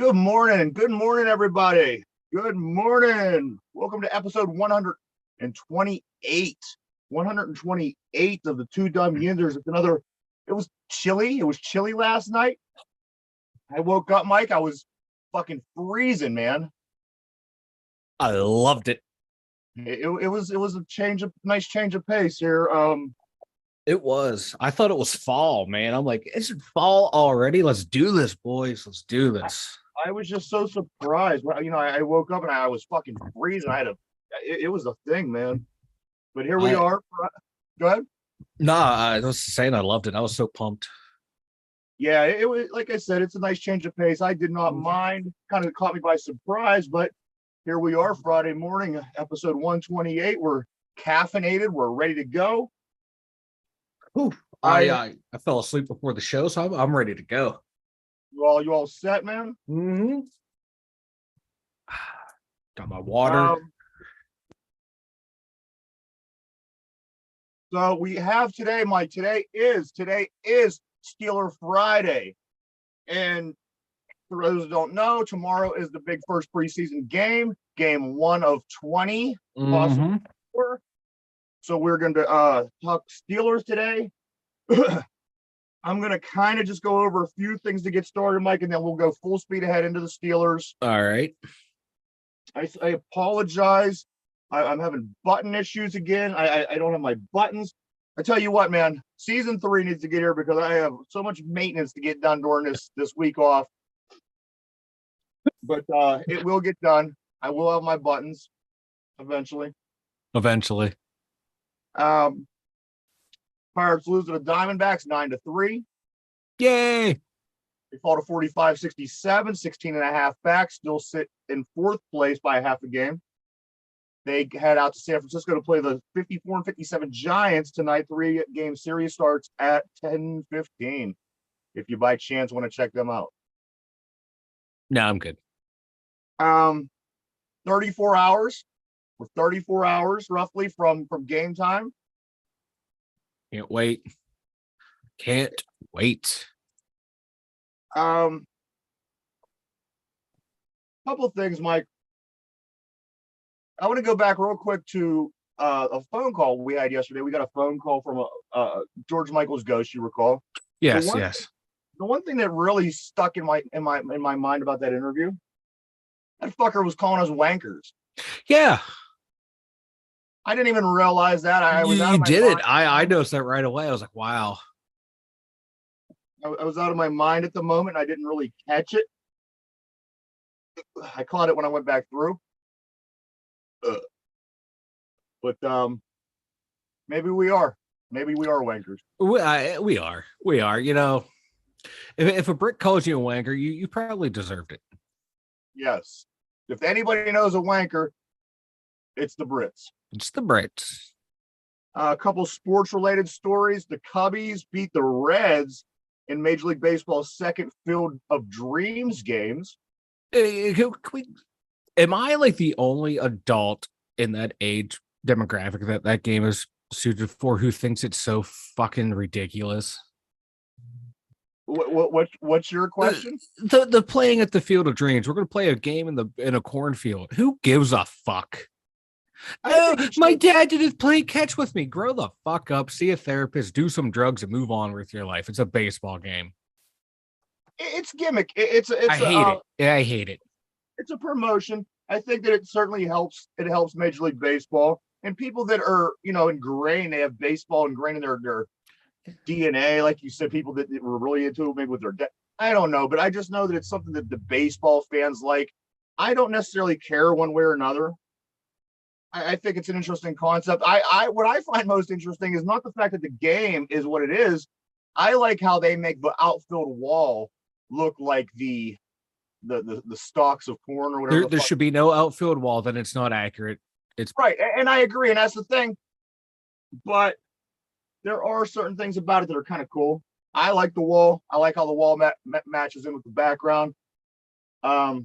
Good morning, everybody. Good morning. Welcome to episode 128. 128 of the two Dum Yinzers. It was chilly. It was chilly last night. I woke up, Mike. I was fucking freezing, man. I loved it. It was a nice change of pace here. It was. I thought it was fall, man. I'm like, is it fall already? Let's do this, boys. Let's do this. I was just so surprised. I woke up and I was fucking freezing. It was a thing, man. But here we are. Go ahead. I was saying I loved it. I was so pumped. Yeah, it was, like I said, it's a nice change of pace. I did not mind. Kind of caught me by surprise, but here we are, Friday morning, episode 128. We're caffeinated. We're ready to go. I fell asleep before the show, so I'm ready to go. You all set, man? Mm-hmm. Got my water. So we have today, Mike. Today is Steeler Friday, and for those who don't know, tomorrow is the big first preseason game 1 of 20, possibly 4. So we're going to talk Steelers today. I'm going to kind of just go over a few things to get started, Mike, and then we'll go full speed ahead into the Steelers. All right. I apologize. I'm having button issues again. I don't have my buttons. I tell you what, man, season 3 needs to get here because I have so much maintenance to get done during this week off. But it will get done. I will have my buttons eventually. Pirates lose to the Diamondbacks 9-3. Yay! They fall to 45-67, 16 and a half back, still sit in 4th place by a half a game. They head out to San Francisco to play the 54-57 Giants tonight. 3-game series starts at 10:15. If you by chance want to check them out. No, I'm good. 34 hours. We're 34 hours roughly from game time. Can't wait. Couple of things, Mike. I want to go back real quick to a phone call we had yesterday. We got a phone call from George Michael's ghost, you recall? Yes. The one thing that really stuck in my mind about that interview, that fucker was calling us wankers. Yeah. I didn't even realize that. You did it. I noticed that right away. I was like, wow. I was out of my mind at the moment. I didn't really catch it. I caught it when I went back through. But maybe we are wankers. We are. You know, if a Brit calls you a wanker, you probably deserved it. Yes. If anybody knows a wanker, it's the Brits. A couple sports-related stories. The Cubbies beat the Reds in Major League Baseball's second Field of Dreams games. Am I like the only adult in that age demographic that game is suited for who thinks it's so fucking ridiculous? What's your question? The playing at the Field of Dreams. We're going to play a game in a cornfield. Who gives a fuck? No, my dad didn't play catch with me. Grow the fuck up. See a therapist. Do some drugs and move on with your life. It's a baseball game. It's gimmick. I hate it. It's a promotion. I think that it certainly helps. It helps Major League Baseball and people that are, ingrained. They have baseball ingrained in their DNA, like you said. People that were really into it, maybe with their dad. I don't know, but I just know that it's something that the baseball fans like. I don't necessarily care one way or another. I think it's an interesting concept. What I find most interesting is not the fact that the game is what it is. I like how they make the outfield wall look like the stalks of corn or whatever. There should be no outfield wall. Then it's not accurate. It's right, and I agree, and that's the thing. But there are certain things about it that are kind of cool. I like the wall. I like how the wall matches in with the background. But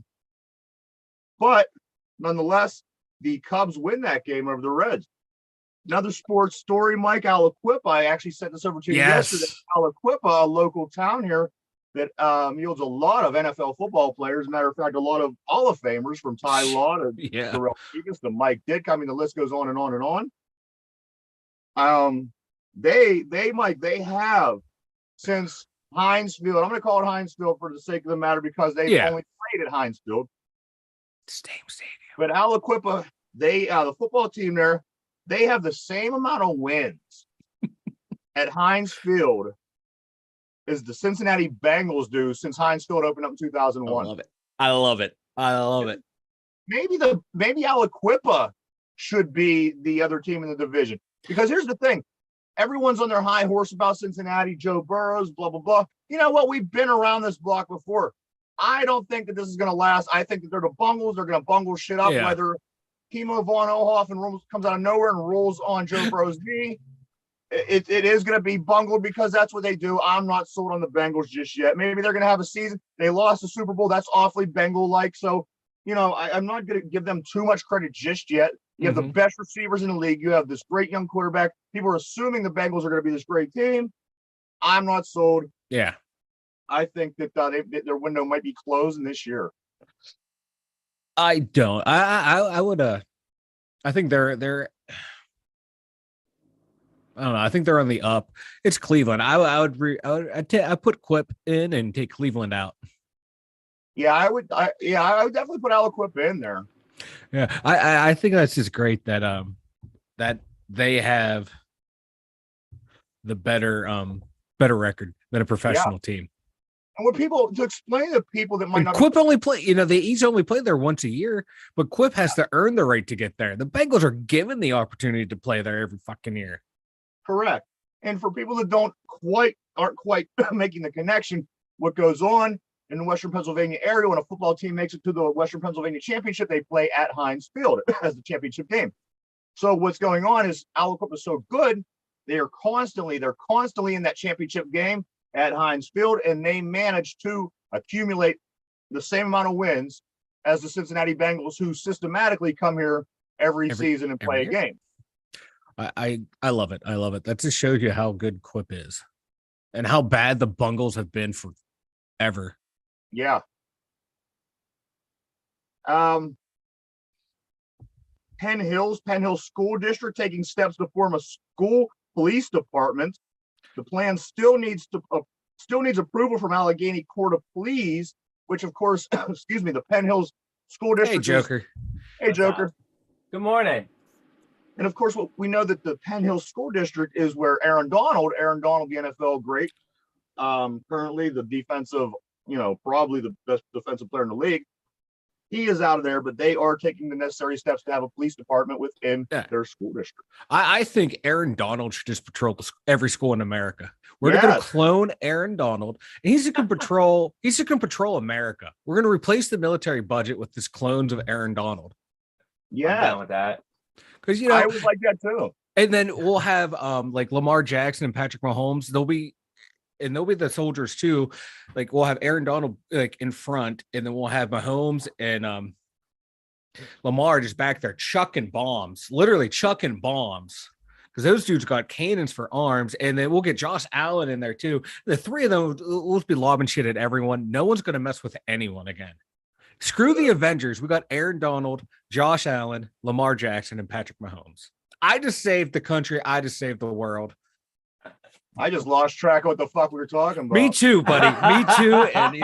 nonetheless, the Cubs win that game over the Reds. Another sports story, Mike. Aliquippa. I actually sent this over to you yesterday. Aliquippa, a local town here, that yields a lot of NFL football players. Matter of fact, a lot of Hall of Famers from Ty Law to Darrell Vegas to Mike Dick. I mean, the list goes on and on and on. They have since Heinz Field. I'm going to call it Heinz Field for the sake of the matter because they've only played at Heinz Field. Same stadium. But Aliquippa, the football team there, they have the same amount of wins at Heinz Field as the Cincinnati Bengals do since Heinz Field opened up in 2001. I love it. Maybe Aliquippa should be the other team in the division. Because here's the thing. Everyone's on their high horse about Cincinnati, Joe Burrows, blah, blah, blah. You know what? We've been around this block before. I don't think that this is going to last. I think that they're the Bungles. They're going to bungle shit up, whether Kimo Von Ohoff comes out of nowhere and rolls on Joe Burrow's knee. It is going to be bungled because that's what they do. I'm not sold on the Bengals just yet. Maybe they're going to have a season. They lost the Super Bowl. That's awfully Bengal-like. So, I'm not going to give them too much credit just yet. You have the best receivers in the league. You have this great young quarterback. People are assuming the Bengals are going to be this great team. I'm not sold. Yeah. I think that their window might be closing this year. I don't. I would. I think they're. I don't know. I think they're on the up. It's Cleveland. I'd put Quip in and take Cleveland out. Yeah, I would definitely put Aliquippa in there. Yeah, I think that's just great that that they have the better record than a professional team. And what people to explain to people that might not Quip only play, he's only played there once a year, but Quip has to earn the right to get there. The Bengals are given the opportunity to play there every fucking year. Correct. And for people that aren't quite making the connection, what goes on in the Western Pennsylvania area when a football team makes it to the Western Pennsylvania Championship, they play at Heinz Field as the championship game. So what's going on is Aliquippa is so good, they're constantly in that championship game at Heinz Field, and they manage to accumulate the same amount of wins as the Cincinnati Bengals, who systematically come here every season and play a game. I love it. I love it. That just shows you how good Quip is and how bad the Bungles have been forever. Yeah. Penn Hills School District taking steps to form a school police department. The plan still needs approval from Allegheny Court of Pleas, which of course, the Penn Hills School District. Hey, Joker. Hey, Joker. Good morning. And of course, we know that the Penn Hills School District is where Aaron Donald, the NFL great, currently the defensive, probably the best defensive player in the league. He is out of there, but they are taking the necessary steps to have a police department within their school district. I think Aaron Donald should just patrol every school in America. We're going to clone Aaron Donald, and he's going to patrol. He's going to patrol America. We're going to replace the military budget with this clones of Aaron Donald. Yeah, I'm down with that. Because I would like that too. And then we'll have like Lamar Jackson and Patrick Mahomes. They'll be the soldiers too. Like we'll have Aaron Donald like in front, and then we'll have Mahomes and Lamar just back there literally chucking bombs, because those dudes got cannons for arms. And then we'll get Josh Allen in there too. The three of them will be lobbing shit at everyone. No one's going to mess with anyone again. Screw the Avengers. We got Aaron Donald, Josh Allen, Lamar Jackson, and Patrick Mahomes. I just saved the country. I just saved the world. I just lost track of what the fuck we were talking about. Me too, buddy. Me too. And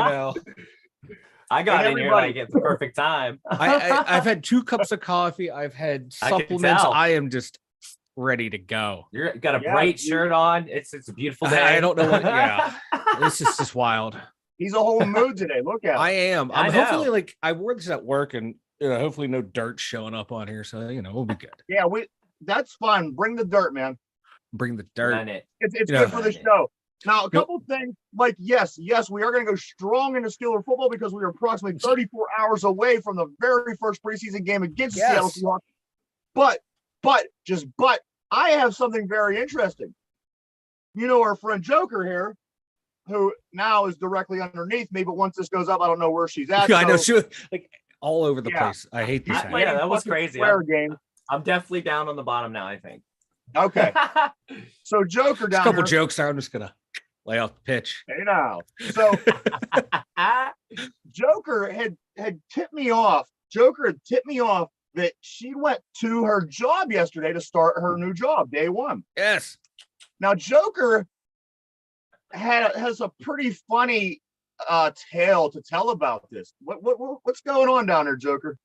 I got in here like at the perfect time. I've had 2 cups of coffee. I've had supplements. I am just ready to go. You got a bright shirt on. It's a beautiful day. I don't know what. Yeah, this is just wild. He's a whole mood today. Look at him. I am. I'm hopefully I wore this at work, and hopefully no dirt showing up on here. So we'll be good. Yeah, that's fun. Bring the dirt, man. Bring the dirt. It's good for the show. Now, a couple things, like yes, we are going to go strong into Steelers football because we are approximately 34 hours away from the very first preseason game against Seattle Seahawks. But I have something very interesting. Our friend Joker here, who now is directly underneath me, but once this goes up, I don't know where she's at. I know she was like all over the place. I hate these. Yeah, that was crazy. I'm definitely down on the bottom now, I think. Okay. So Joker down a couple here, jokes there. I'm just gonna Lay off the pitch. Hey now. So Joker had tipped me off. Joker had tipped me off that she went to her job yesterday to start her new job, day one. Yes. Now Joker has a pretty funny tale to tell about this. What's going on down there, Joker?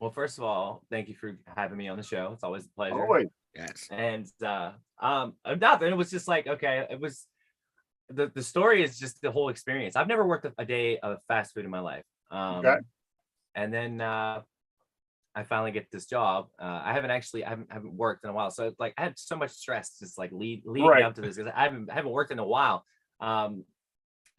Well, first of all, thank you for having me on the show. It's always a pleasure. Always. Yes. And nothing. It was just like, okay, it was the story is just the whole experience. I've never worked a day of fast food in my life. Okay. And then I finally get this job. I haven't worked in a while, so like I had so much stress just like leading up to this because I haven't worked in a while.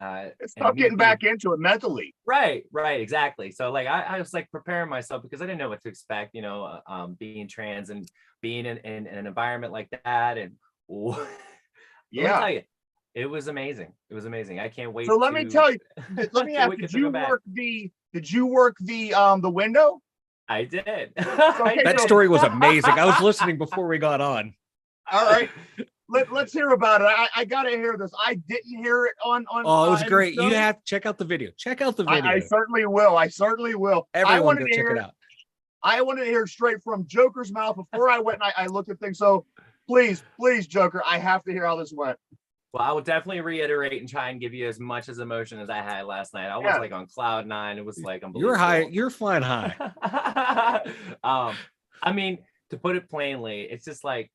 It's tough getting back into it mentally. Right, exactly. So like I was like preparing myself because I didn't know what to expect, being trans and being in an environment like that. And let me tell you, it was amazing. It was amazing. I can't wait. So let me tell you, did you work the window? I did. Okay, that story was amazing. I was listening before we got on. All right. Let's hear about it. I gotta hear this. I didn't hear it on. Oh, it was great. You have to check out the video. Check out the video. I certainly will. Everyone go check it out. I wanted to hear it straight from Joker's mouth before I went and I looked at things. So please, Joker, I have to hear how this went. Well, I will definitely reiterate and try and give you as much as emotion as I had last night. I was like on cloud 9. It was like unbelievable. You're high. You're flying high. I mean, to put it plainly, it's just like,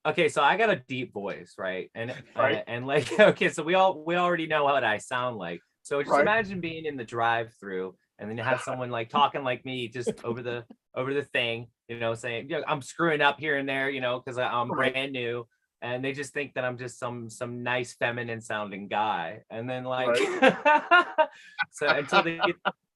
okay, so I got a deep voice, right? And like, okay, so we already know what I sound like. So just imagine being in the drive-through and then you have someone like talking like me just over the thing, saying, I'm screwing up here and there, because I'm brand new, and they just think that I'm just some nice feminine sounding guy. And then like so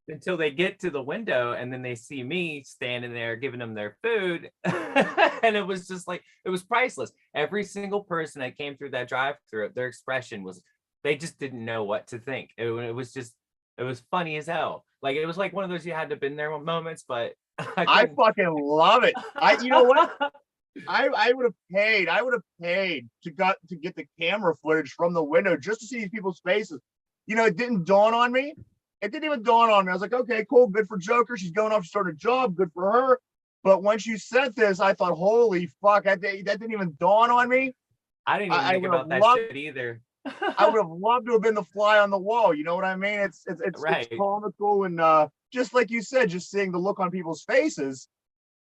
until they get to the window and then they see me standing there giving them their food. And it was just like, it was priceless. Every single person that came through that drive-through, their expression was, they just didn't know what to think. It was funny as hell. Like, it was like one of those you had to been there moments, but I fucking love it. You know what? I would have paid to get the camera footage from the window just to see these people's faces. It didn't dawn on me. It didn't even dawn on me. I was like, okay, cool, good for Joker. She's going off to start a job, good for her. But once you said this, I thought, holy fuck, that didn't even dawn on me. I didn't even think about that shit either. I would have loved to have been the fly on the wall. You know what I mean? It's right. It's comical, and just like you said, just seeing the look on people's faces,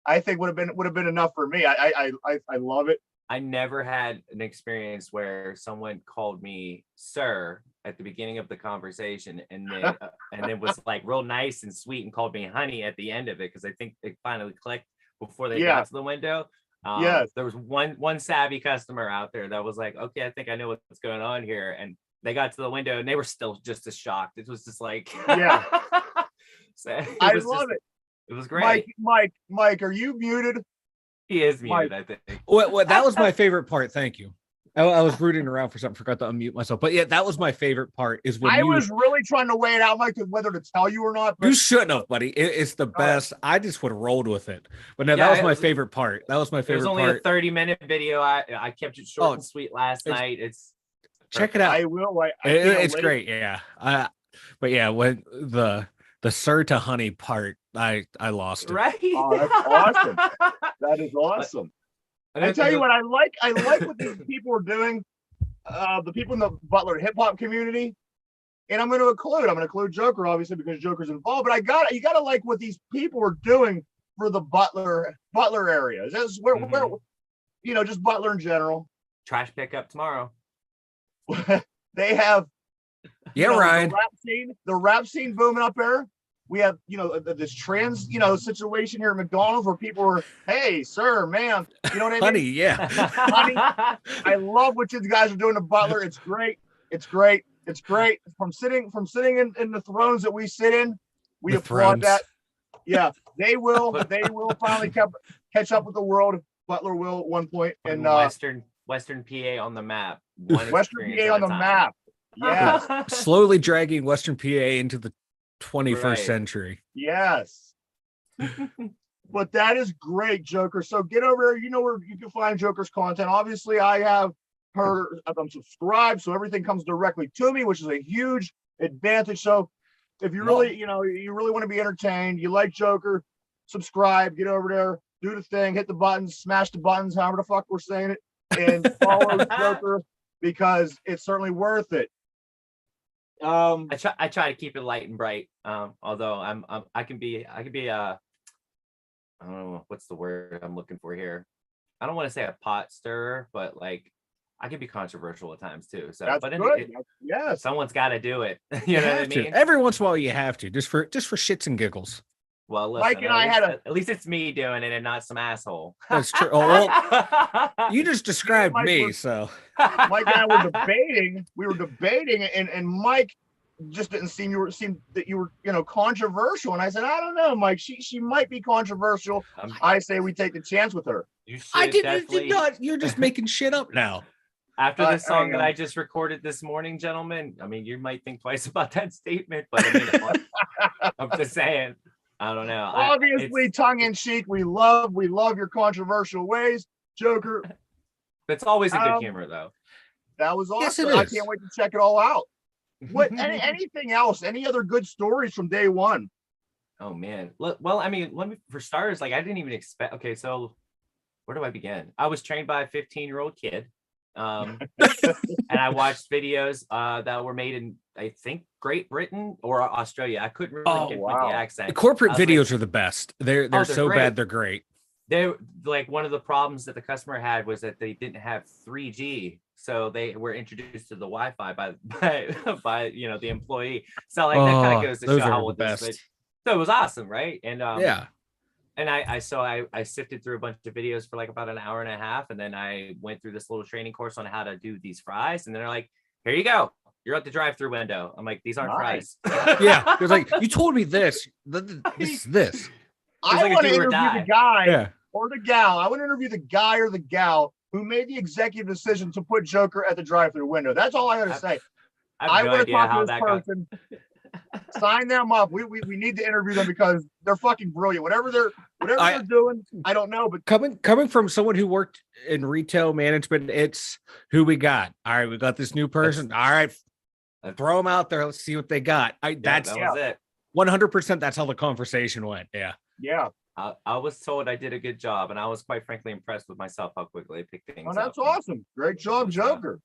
I think would have been enough for me. I love it. I never had an experience where someone called me sir at the beginning of the conversation, and then was like real nice and sweet and called me honey at the end of it, because I think it finally clicked before they got to the window. Yes, there was one savvy customer out there that was like, okay, I think I know what's going on here, and they got to the window and they were still just as shocked. It was just like, yeah. So I love it. It was great. Mike, are you muted? He is muted, I think. Well, that was my favorite part. Thank you. I was rooting around for something, forgot to unmute myself. But yeah, that was my favorite part. Is when I was really trying to weigh it out, Mike, whether to tell you or not. But you shouldn't have, buddy. It's the best. I just would have rolled with it. But no, that was my favorite part. That was my favorite part. It was only a 30-minute video. I kept it short and sweet last night. Check it out. I will. It's great. Yeah. But yeah, when the sir to honey part, I lost it. Right. Oh, that's awesome. That is awesome. I tell you what, I like what these people are doing. The people in the Butler hip hop community, and I'm going to include Joker, obviously, because Joker's involved. But you gotta like what these people are doing for the Butler area. That's where just Butler in general. Trash pickup tomorrow. They have, Ryan, the rap scene booming up there. We have, this trans, situation here at McDonald's where people are, hey, sir, ma'am, you know what I mean? Honey, yeah. Honey, I love what you guys are doing to Butler. It's great. It's great. It's great. From sitting in the thrones that we sit in, we applaud that. Yeah, they will finally catch up with the world. Butler will at one point. And Western PA on the map. Western PA on the map. Yeah. Slowly dragging Western PA into the 21st century. Yes. But that is great, Joker. So get over there. You know where you can find Joker's content. Obviously, I have I'm subscribed, so everything comes directly to me, which is a huge advantage. So if you really, you really want to be entertained, you like Joker, subscribe, get over there, do the thing, hit the buttons, smash the buttons, however the fuck we're saying it, and follow Joker because it's certainly worth it. I try to keep it light and bright. Although I can be I don't know what's the word I'm looking for here. I don't want to say a pot stirrer, but like I can be controversial at times too. So, that's but good. Yes, someone's got to do it. You know what I mean? Every once in a while, you have to, just for shits and giggles. Well, listen, Mike and I at least it's me doing it and not some asshole. That's true. Oh, well, you just described me, so Mike and I were debating. We were debating, and Mike just didn't seem that you were controversial. And I said, I don't know, Mike. She might be controversial. I say we take the chance with her. I did not. You're just making shit up now. After the song that I just recorded this morning, gentlemen, I mean, you might think twice about that statement, but I mean, I'm just saying. I don't know. Obviously, tongue in cheek. We love your controversial ways, Joker. It's always a good humor, though. That was awesome. Yes, it I is. can't wait to check it all out. What? Anything else? Any other good stories from day one? Oh man. Well, I mean, for starters, like I didn't even expect. Okay, so where do I begin? I was trained by a 15-year-old kid. And I watched videos that were made in, I think, Great Britain or Australia. I couldn't really get with the accent. The corporate videos are the best. They're so great. bad they're great. They like one of the problems that the customer had was that they didn't have 3G, so they were introduced to the Wi-Fi by the employee. So like that kind of goes to show how old this is. So it was awesome, right? And yeah. And I sifted through a bunch of videos for like about an hour and a half, and then I went through this little training course on how to do these fries. And then they're like, "Here you go. You're at the drive-through window." I'm like, "These aren't fries." Yeah, it was like, "You told me this. This." I want to interview the guy or the gal. I want to interview the guy or the gal who made the executive decision to put Joker at the drive-through window. That's all I got to say. I want to talk to this person. Sign them up. We need to interview them because they're fucking brilliant. Whatever they're doing, I don't know. But coming from someone who worked in retail management, it's who we got. All right, we got this new person. All right, throw them out there. Let's see what they got. That was it. 100%. That's how the conversation went. Yeah. Yeah. I was told I did a good job, and I was quite frankly impressed with myself how quickly I picked things up. Oh, that's awesome. Great job, Joker.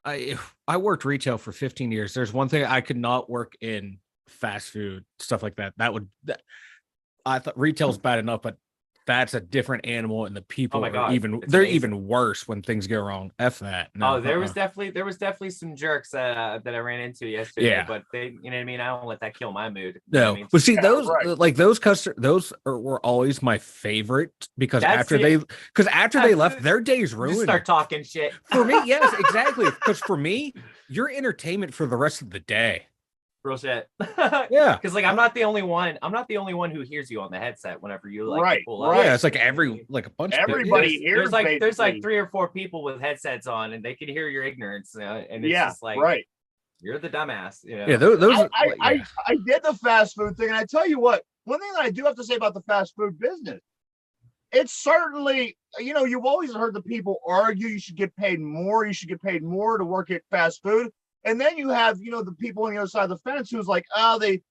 I worked retail for 15 years. There's one thing I could not work in: fast food, stuff like that. I thought retail's bad enough, but that's a different animal, and the people are even worse when things go wrong. F that. No, there was definitely some jerks that I ran into yesterday. Yeah. But they, you know what I mean? I don't let that kill my mood. No, I mean? But see, those customers, were always my favorite because after they left, their day's ruined. You start talking shit for me. Yes, exactly. Because for me, you're entertainment for the rest of the day. Real shit. Yeah. Because like I'm not the only one who hears you on the headset whenever you pull up. Yeah, it's like a bunch of everybody hears. There's like 3 or 4 people with headsets on, and they can hear your ignorance. And it's just like you're the dumbass. You know? Yeah, those I did the fast food thing, and I tell you what, one thing that I do have to say about the fast food business, it's certainly, you've always heard the people argue you should get paid more. You should get paid more to work at fast food. And then you have, the people on the other side of the fence who's like,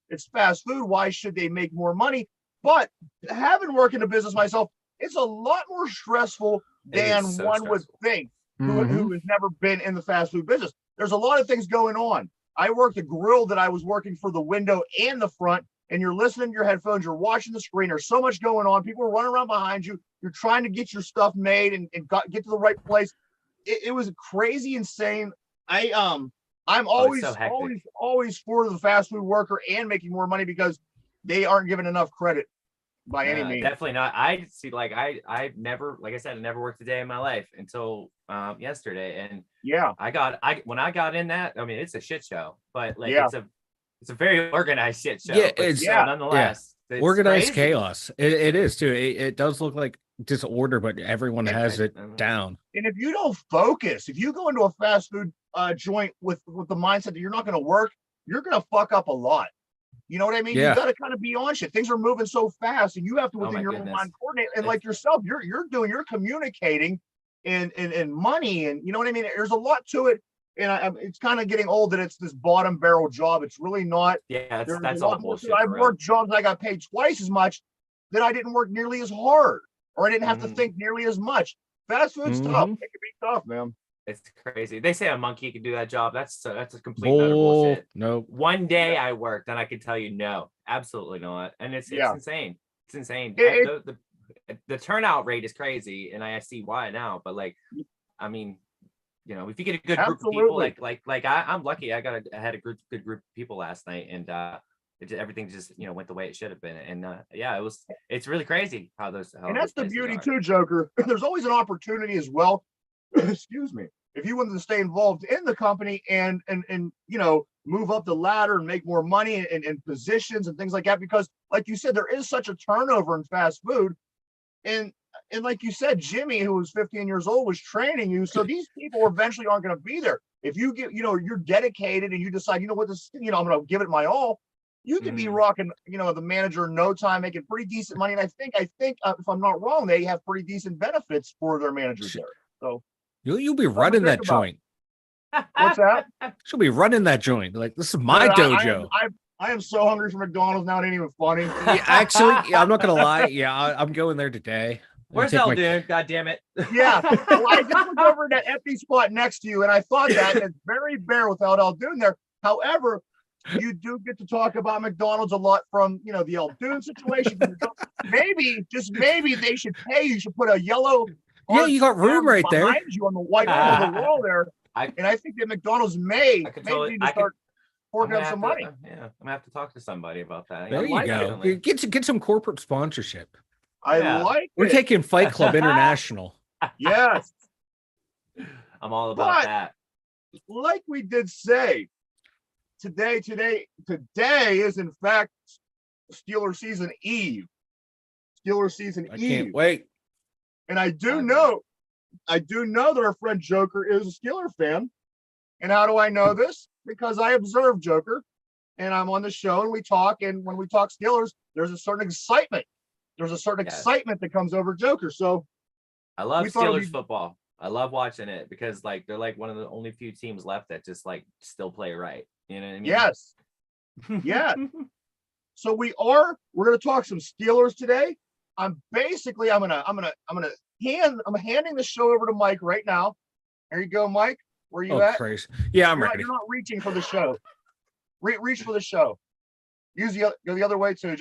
it's fast food. Why should they make more money? But having worked in a business myself, it's a lot more stressful than one would think who has never been in the fast food business. There's a lot of things going on. I worked a grill that I was working for the window and the front, and you're listening to your headphones, you're watching the screen. There's so much going on. People are running around behind you. You're trying to get your stuff made and get to the right place. It was crazy, insane. I'm always for the fast food worker and making more money because they aren't given enough credit by any means. Definitely not. I see, like I've never, like I said, I never worked a day in my life until yesterday. And when I got in that, I mean, it's a shit show, but like it's a very organized shit show. Yeah, nonetheless. It's organized chaos. It is too. It does look like disorder, but everyone has it down. And if you don't focus, if you go into a fast food joint with the mindset that you're not going to work, you're going to fuck up a lot. You know what I mean? Yeah. You got to kind of be on shit. Things are moving so fast, and you have to within your own mind coordinate. And like yourself, you're communicating and money, and you know what I mean. There's a lot to it, and it's kind of getting old that it's this bottom barrel job. It's really not. Yeah, There's that's a all lot more to bullshit. it. I've worked jobs I got paid twice as much that I didn't work nearly as hard, or I didn't have to think nearly as much. Fast food's tough. It can be tough, man. It's crazy. They say a monkey can do that job. That's a complete utter bullshit. No. One day I worked, and I can tell you, no, absolutely not. And it's insane. It's insane. The turnout rate is crazy, and I see why now. But like, I mean, you know, if you get a good group of people, like I'm lucky. I had a good group of people last night, and everything just went the way it should have been. And it's really crazy how those. And that's the beauty too, Joker. There's always an opportunity as well. Excuse me. If you wanted to stay involved in the company and move up the ladder and make more money and positions and things like that, because like you said, there is such a turnover in fast food. And like you said, Jimmy, who was 15 years old, was training you. So these people eventually aren't going to be there. If you get, you're dedicated and you decide, I'm going to give it my all. You can be rocking, the manager in no time, making pretty decent money. And I think if I'm not wrong, they have pretty decent benefits for their managers there. So you'll be running that joint. What's that? She'll be running that joint. Like, this is my dojo. I am so hungry for McDonald's now. It ain't even funny. Yeah, actually, I'm not gonna lie. Yeah, I'm going there today. Where's El Dude? God damn it. Yeah. Well, I just looked over in that empty spot next to you, and I thought that it's very bare without El Dude there. However, you do get to talk about McDonald's a lot from the El Dude situation. Maybe, just maybe, they should pay. You should put a yellow. Yeah, you got room right there. Behind you on the white on the wall there. And I think that McDonald's may need to start forking up some money. I'm gonna have to talk to somebody about that. There you go. Get some corporate sponsorship. I like. We're taking Fight Club International. Yes, I'm all about that. Like we did say, today is in fact Steelers season eve. Steelers season eve. I can't wait. And I do know that our friend Joker is a Steeler fan. And how do I know this? Because I observe Joker, and I'm on the show, and we talk. And when we talk Steelers, there's a certain excitement. There's a certain excitement that comes over Joker. So I love Steelers football. I love watching it because they're like one of the only few teams left that just still play right. You know what I mean? Yes. Yeah. So we're going to talk some Steelers today. I'm handing the show over to Mike right now. There you go, Mike. Where you at? Christ. Yeah, I'm ready. You're not reaching for the show. Reach for the show. Go the other way too.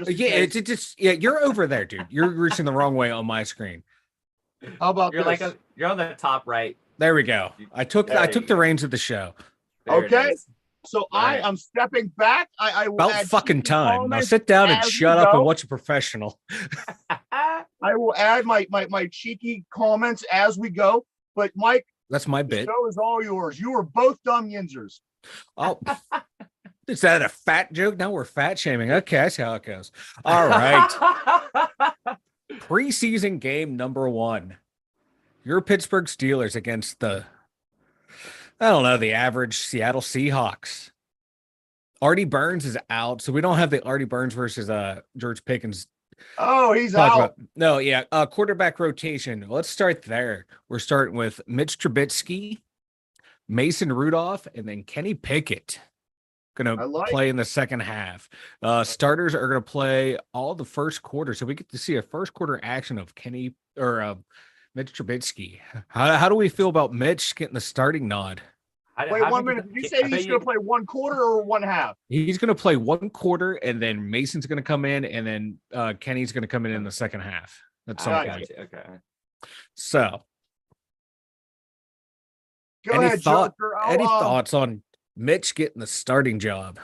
You're over there, dude. You're reaching the wrong way on my screen. How about this? You're on the top right. There we go. I took the reins of the show. Okay. So right. I'm stepping back. I will about fucking time. Now sit down and shut up and watch a professional. I will add my cheeky comments as we go. But Mike, that's my bit. The show is all yours. You are both Dum Yinzers. Oh, is that a fat joke? Now we're fat shaming. Okay, that's how it goes. All right. Preseason game number 1. Your Pittsburgh Steelers against the average Seattle Seahawks. Artie Burns is out, so we don't have the Artie Burns versus George Pickens. Oh, he's out. No, yeah. Quarterback rotation. Let's start there. We're starting with Mitch Trubisky, Mason Rudolph, and then Kenny Pickett. Gonna play in the second half. Starters are gonna play all the first quarter, so we get to see a first quarter action of Mitch Trubisky. How do we feel about Mitch getting the starting nod? Wait 1 minute. Did you say he's going to play one quarter or one half? He's going to play one quarter, and then Mason's going to come in, and then Kenny's going to come in the second half. That's something. Okay. So, any thoughts on Mitch getting the starting job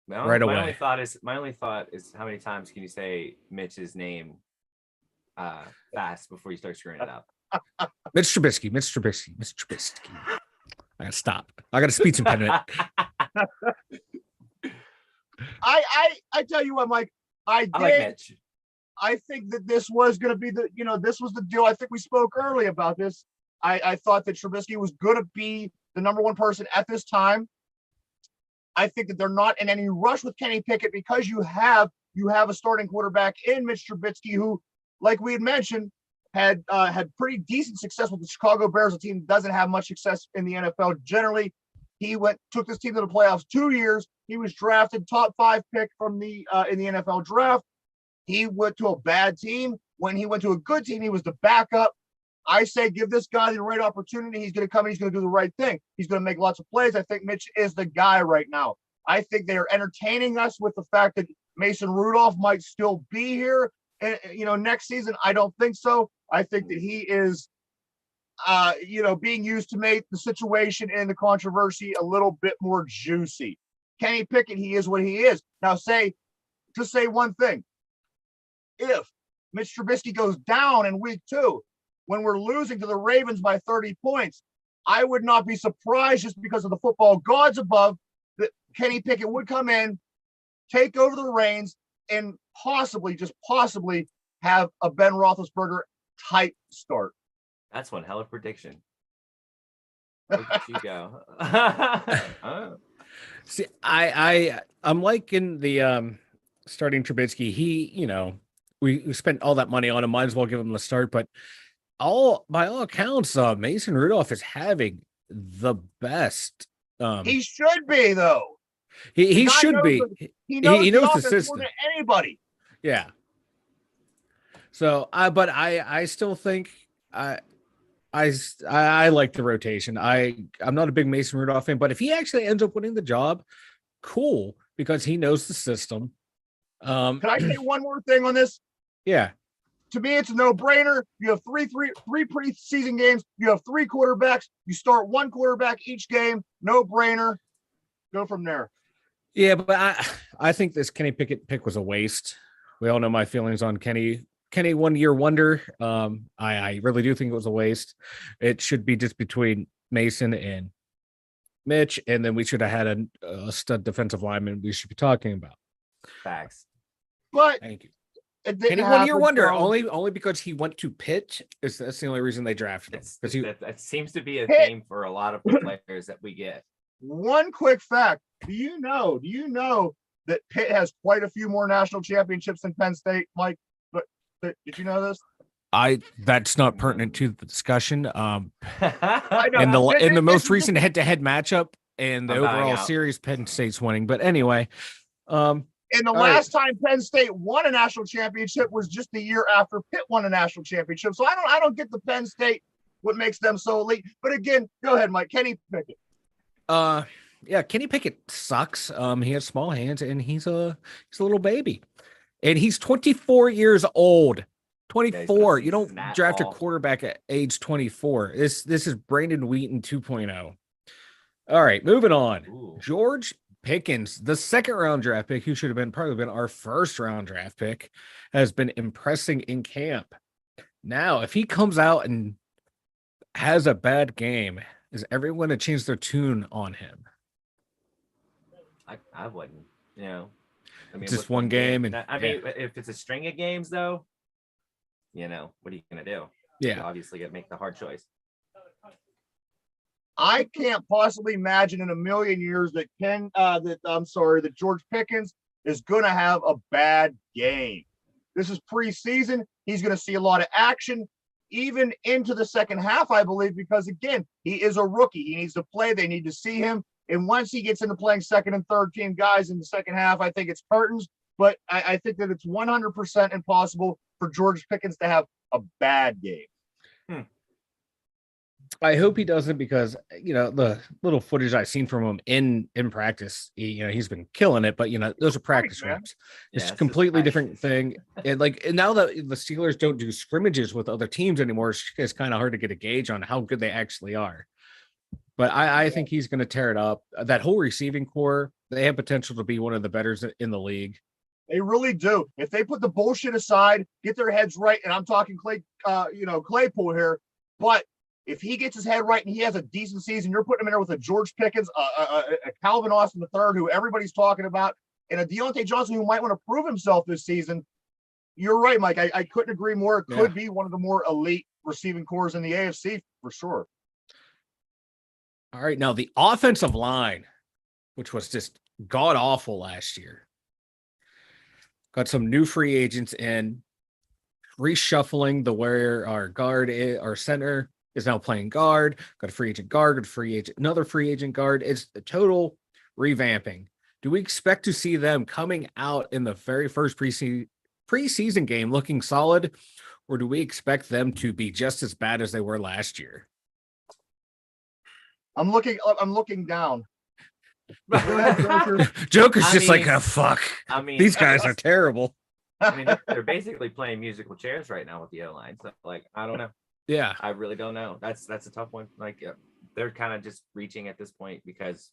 right away? My only thought is how many times can you say Mitch's name fast before you start screwing it up? Mitch Trubisky. I gotta stop. I got a speech impediment. I tell you what, Mike. I like Mitch. I think that this was going to be this was the deal. I think we spoke early about this. I thought that Trubisky was going to be the number 1 person at this time. I think that they're not in any rush with Kenny Pickett because you have a starting quarterback in Mitch Trubisky who, like we had mentioned, had pretty decent success with the Chicago Bears, a team that doesn't have much success in the NFL generally. He took this team to the playoffs 2 years. He was drafted top 5 pick from the in the NFL draft. He went to a bad team. When he went to a good team, he was the backup. I say give this guy the right opportunity. He's going to come in. He's going to do the right thing. He's going to make lots of plays. I think Mitch is the guy right now. I think they are entertaining us with the fact that Mason Rudolph might still be here, and next season. I don't think so. I think that he is, being used to make the situation and the controversy a little bit more juicy. Kenny Pickett, he is what he is. Now, say one thing. If Mitch Trubisky goes down in week 2, when we're losing to the Ravens by 30 points, I would not be surprised, just because of the football gods above, that Kenny Pickett would come in, take over the reins, and possibly, just possibly, have a Ben Roethlisberger type start. That's one hell of a prediction. Look at you go. See, I'm liking the starting Trubisky. He, we spent all that money on him. Might as well give him the start. But by all accounts, Mason Rudolph is having the best. He should be, though. He should be. He knows the system more than anybody. Yeah. So I still think I like the rotation. I'm not a big Mason Rudolph fan, but if he actually ends up winning the job, cool, because he knows the system. Can I say one more thing on this? Yeah. To me, it's a no-brainer. You have three preseason games. You have 3 quarterbacks. You start 1 quarterback each game. No-brainer. Go from there. Yeah, but I think this Kenny Pickett pick was a waste. We all know my feelings on Kenny 1-year wonder. I really do think it was a waste. It should be just between Mason and Mitch, and then we should have had a stud defensive lineman we should be talking about. Facts. But thank you. Kenny 1-year wonder, only because he went to Pitt. That's the only reason they drafted him. That seems to be a theme for a lot of the players that we get. One quick fact: Do you know that Pitt has quite a few more national championships than Penn State, Mike? But did you know this? That's not pertinent to the discussion. I know. In the most recent head-to-head matchup and the overall series, Penn State's winning. But anyway, and the last time Penn State won a national championship was just the year after Pitt won a national championship. So I don't get the Penn State, what makes them so elite. But again, go ahead, Mike. Kenny Pickett. Yeah, Kenny Pickett sucks. He has small hands and he's a little baby. And he's 24 years old. 24. You don't draft a quarterback at age 24. This is Brandon Wheaton 2.0. All right, moving on. Ooh. George Pickens, the 2nd round draft pick, who should have probably been our 1st round draft pick, has been impressing in camp. Now, if he comes out and has a bad game, is everyone to change their tune on him? I wouldn't. I mean, just one game, and if it's a string of games, though, what are you gonna do? Yeah, you obviously got to make the hard choice. I can't possibly imagine in a million years that George Pickens is going to have a bad game. This is preseason. He's going to see a lot of action, even into the second half, I believe, because again, he is a rookie. He needs to play. They need to see him. And once he gets into playing 2nd and 3rd team guys in the second half, I think it's curtains. But I think that it's 100% impossible for George Pickens to have a bad game. I hope he doesn't, because the little footage I've seen from him in practice, he's been killing it. But those are practice reps. It's a completely different thing. And now that the Steelers don't do scrimmages with other teams anymore, it's kind of hard to get a gauge on how good they actually are. But I think he's going to tear it up. That whole receiving core, they have potential to be one of the better in the league. They really do. If they put the bullshit aside, get their heads right, and I'm talking Claypool here, but if he gets his head right and he has a decent season, you're putting him in there with a George Pickens, a Calvin Austin III, who everybody's talking about, and a Deontay Johnson who might want to prove himself this season. You're right, Mike. I couldn't agree more. It could be one of the more elite receiving cores in the AFC for sure. All right, now the offensive line, which was just god awful last year, got some new free agents in. reshuffling the where our center is now playing guard, got a free agent guard, got a free agent, another free agent guard. It's a total revamping. Do we expect to see them coming out in the very first preseason game looking solid, or do we expect them to be just as bad as they were last year? I'm looking down. Go ahead, Joker. Joker's just like, oh, fuck. I mean, these guys are terrible. I mean, they're basically playing musical chairs right now with the O-line. So, like, I don't know. Yeah, I really don't know. That's a tough one. Like, they're kind of just reaching at this point because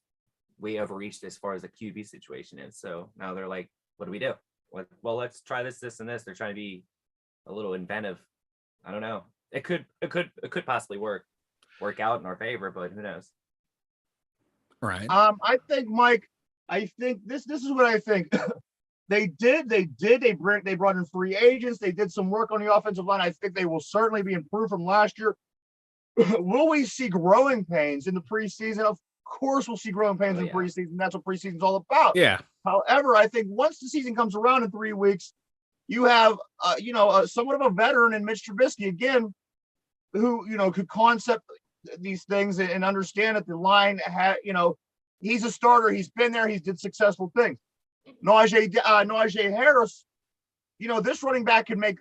we overreached as far as the QB situation is. So now they're like, what do we do? Well, let's try this, and this. They're trying to be a little inventive. I don't know. It could possibly work out in our favor, but who knows? Right. I think, Mike, this is what I think. They brought in free agents. They did some work on the offensive line. I think they will certainly be improved from last year. Will we see growing pains in the preseason? Of course we'll see growing pains in preseason. That's what preseason's all about. Yeah. However, I think once the season comes around in 3 weeks, you have somewhat of a veteran in Mitch Trubisky again, who could concept these things and understand that the line he's a starter. He's been there. He's did successful things. Najee Harris, this running back can make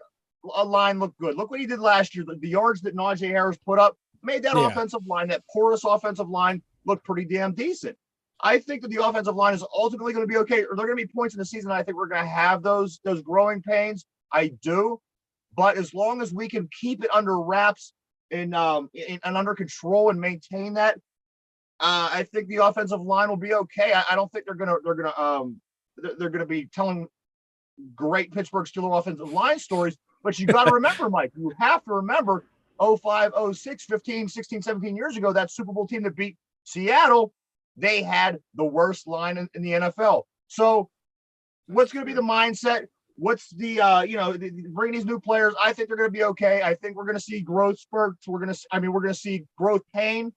a line look good. Look what he did last year. The yards that Najee Harris put up made that offensive line, that porous offensive line, look pretty damn decent. I think that the offensive line is ultimately going to be okay. Or there are going to be points in the season I think we're going to have those growing pains. I do. But as long as we can keep it under wraps and under control and maintain that, I think the offensive line will be okay. I don't think they're gonna be telling great Pittsburgh Steelers offensive line stories, but you got to remember, Mike, you have to remember 05, 06, 15, 16, 17 years ago, that Super Bowl team that beat Seattle, they had the worst line in the NFL. So what's going to be the mindset? What's the, bring these new players? I think they're going to be okay. I think we're going to see growth spurts. We're going to see growth pain,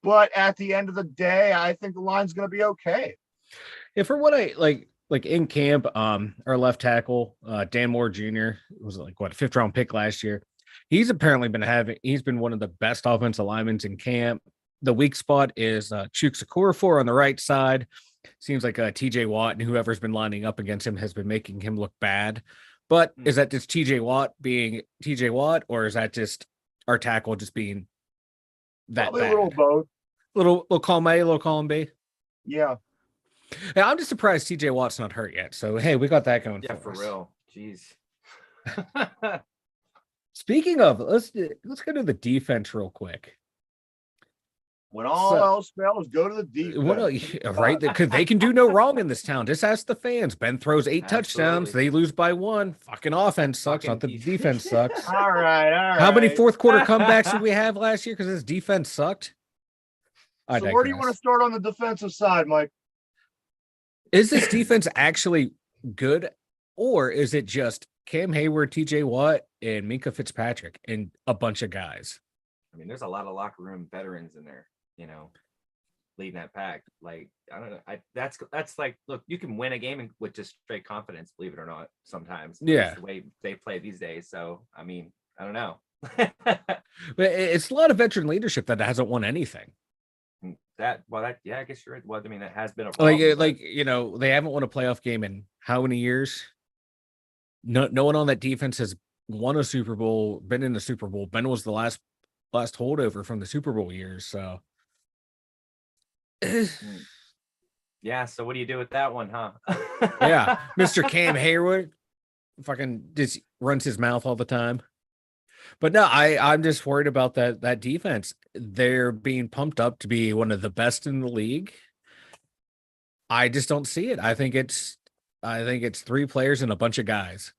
but at the end of the day, I think the line's going to be okay. If for what I like in camp, our left tackle, Dan Moore Jr. was a 5th round pick last year. He's apparently he's been one of the best offensive linemen in camp. The weak spot is Chuks Okorafor on the right side. Seems like TJ Watt and whoever's been lining up against him has been making him look bad. But is that just TJ Watt being TJ Watt, or is that just our tackle just being that Probably bad? A little both. Little column A, little column B. Yeah. Yeah, I'm just surprised TJ Watt's not hurt yet. So hey, we got that going. Yeah, for us. real. Jeez. Speaking of, let's go to the defense real quick. When all else fails, go to the defense. Right? Because they can do no wrong in this town. Just ask the fans. Ben throws 8 touchdowns. They lose by 1. Fucking offense sucks. Not the defense sucks. All right. How many fourth quarter comebacks did we have last year? Because this defense sucked. So where do you want to start on the defensive side, Mike? Is this defense actually good, or is it just Cam Hayward, TJ Watt, and Minkah Fitzpatrick and a bunch of guys? I mean, there's a lot of locker room veterans in there, leading that pack. Like, I don't know. That's like, look, you can win a game with just straight confidence, believe it or not, sometimes. Yeah. That's the way they play these days. So, I mean, I don't know. But it's a lot of veteran leadership that hasn't won anything. I guess you're right. Well, I mean, that has been a problem. They haven't won a playoff game in how many years? No one on that defense has won a Super Bowl, been in the Super Bowl. Ben was the last holdover from the Super Bowl years. So yeah. So what do you do with that one, huh? Yeah, Mr. Cam Hayward fucking just runs his mouth all the time. But no, I'm just worried about that defense. They're being pumped up to be one of the best in the league. I just don't see it. I think it's 3 players and a bunch of guys.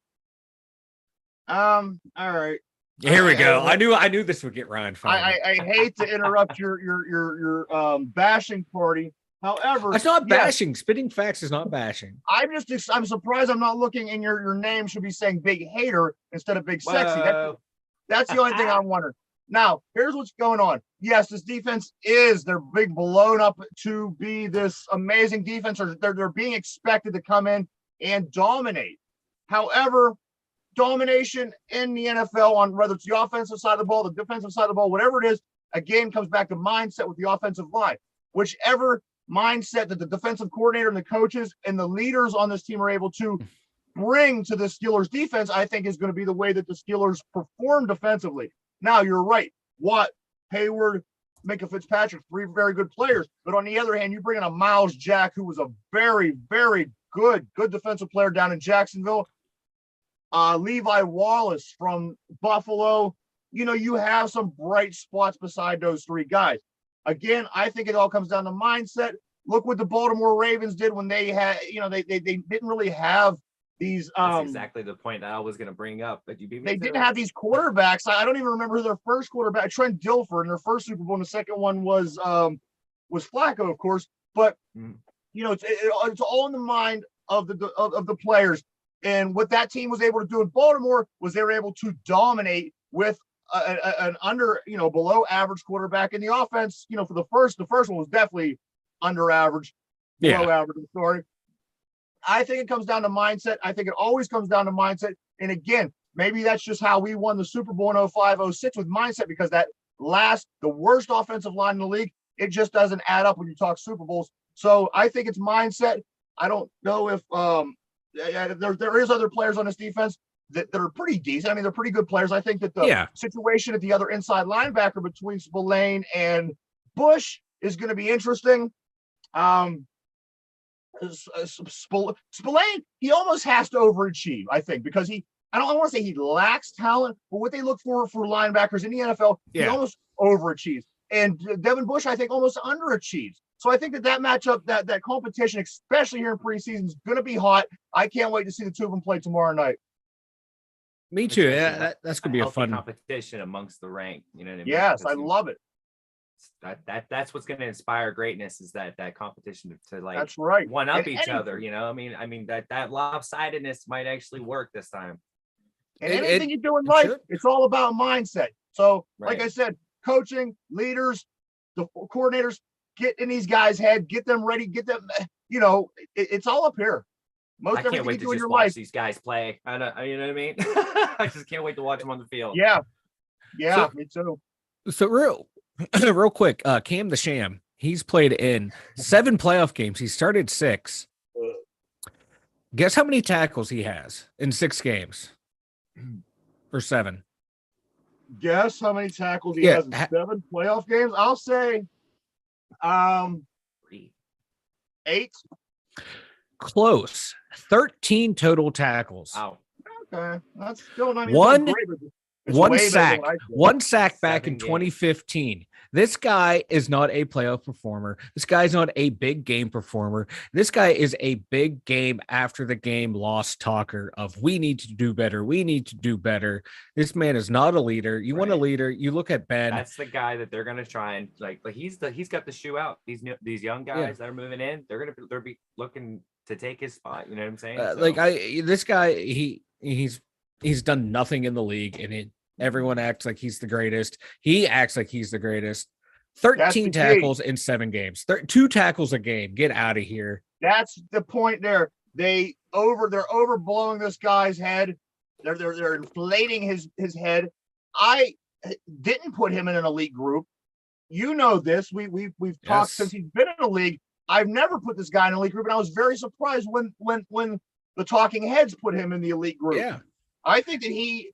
All right. Here we go. I knew this would get Ryan fired. I hate to interrupt your bashing party. However, it's not bashing. Spitting facts is not bashing. I'm surprised I'm not looking, and your name should be saying Big Hater instead of Big Sexy. That's the only thing I'm wondering. Now, here's what's going on. Yes, this defense they're big blown up to be this amazing defense, or they're being expected to come in and dominate. However, domination in the NFL on whether it's the offensive side of the ball, the defensive side of the ball, whatever it is, again, comes back to mindset with the offensive line. Whichever mindset that the defensive coordinator and the coaches and the leaders on this team are able to bring to the Steelers defense, I think is going to be the way that the Steelers perform defensively. Now, you're right. Watt, Hayward, Minka Fitzpatrick, 3 very good players. But on the other hand, you bring in a Miles Jack, who was a very, very good defensive player down in Jacksonville. Levi Wallace from Buffalo. You have some bright spots beside those 3 guys. Again, I think it all comes down to mindset. Look what the Baltimore Ravens did when they had, they didn't really have these. That's exactly the point that I was going to bring up. But you beat me. They didn't have these quarterbacks. I don't even remember who their first quarterback, Trent Dilfer, in their first Super Bowl. And the second one was Flacco, of course. But it's all in the mind of the players. And what that team was able to do in Baltimore was they were able to dominate with an under, below average quarterback in the offense. For the first one was definitely under average, below average. I'm sorry. I think it comes down to mindset. I think it always comes down to mindset. And again, maybe that's just how we won the Super Bowl in 05-06 with mindset, because the worst offensive line in the league, it just doesn't add up when you talk Super Bowls. So I think it's mindset. I don't know if there is other players on this defense that are pretty decent. I mean, they're pretty good players. I think that the situation at the other inside linebacker between Spillane and Bush is going to be interesting. Spillane, he almost has to overachieve, I think, because I don't want to say he lacks talent, but what they look for linebackers in the NFL, he almost overachieves. And Devin Bush, I think, almost underachieves. So I think that matchup, that competition, especially here in preseason, is going to be hot. I can't wait to see the 2 of them play tomorrow night. Me too. Yeah, that's going to be a fun competition amongst the rank. You know what I mean? Yes, I love it. That's what's going to inspire greatness, is that competition to like that's right, one up each other. I mean that lopsidedness might actually work this time. And anything you do in life, it's all about mindset. So, like I said, coaching, leaders, the coordinators, get in these guys' head, get them ready, get them. It's all up here. I can't wait to just watch these guys play. You know what I mean? I just can't wait to watch them on the field. Yeah, me too. So real quick, Cam the Sham, he's played in 7 playoff games. He started 6. Guess how many tackles he has in 6 games? Or 7? Guess how many tackles he has in 7 playoff games? I'll say 8. Close. 13 total tackles. Wow. Okay. That's still not one sack. One sack back in 2015. This guy is not a playoff performer. This guy's not a big game performer. This guy is a big game after the game loss talker of we need to do better. We need to do better. This man is not a leader. You want a leader. You look at Ben. That's the guy that they're going to try and like he's got the shoe out. These young guys that are moving in, they'll be looking to take his spot. You know what I'm saying? This guy, he's done nothing in the league, and everyone acts like he's the greatest. He acts like he's the greatest. 13 tackles in 7 games. 2 tackles a game. Get out of here. That's the point there. They're overblowing this guy's head. They're inflating his head. I didn't put him in an elite group. You know this. We've talked since he's been in the league. I've never put this guy in an elite group, and I was very surprised when the talking heads put him in the elite group. Yeah. I think that he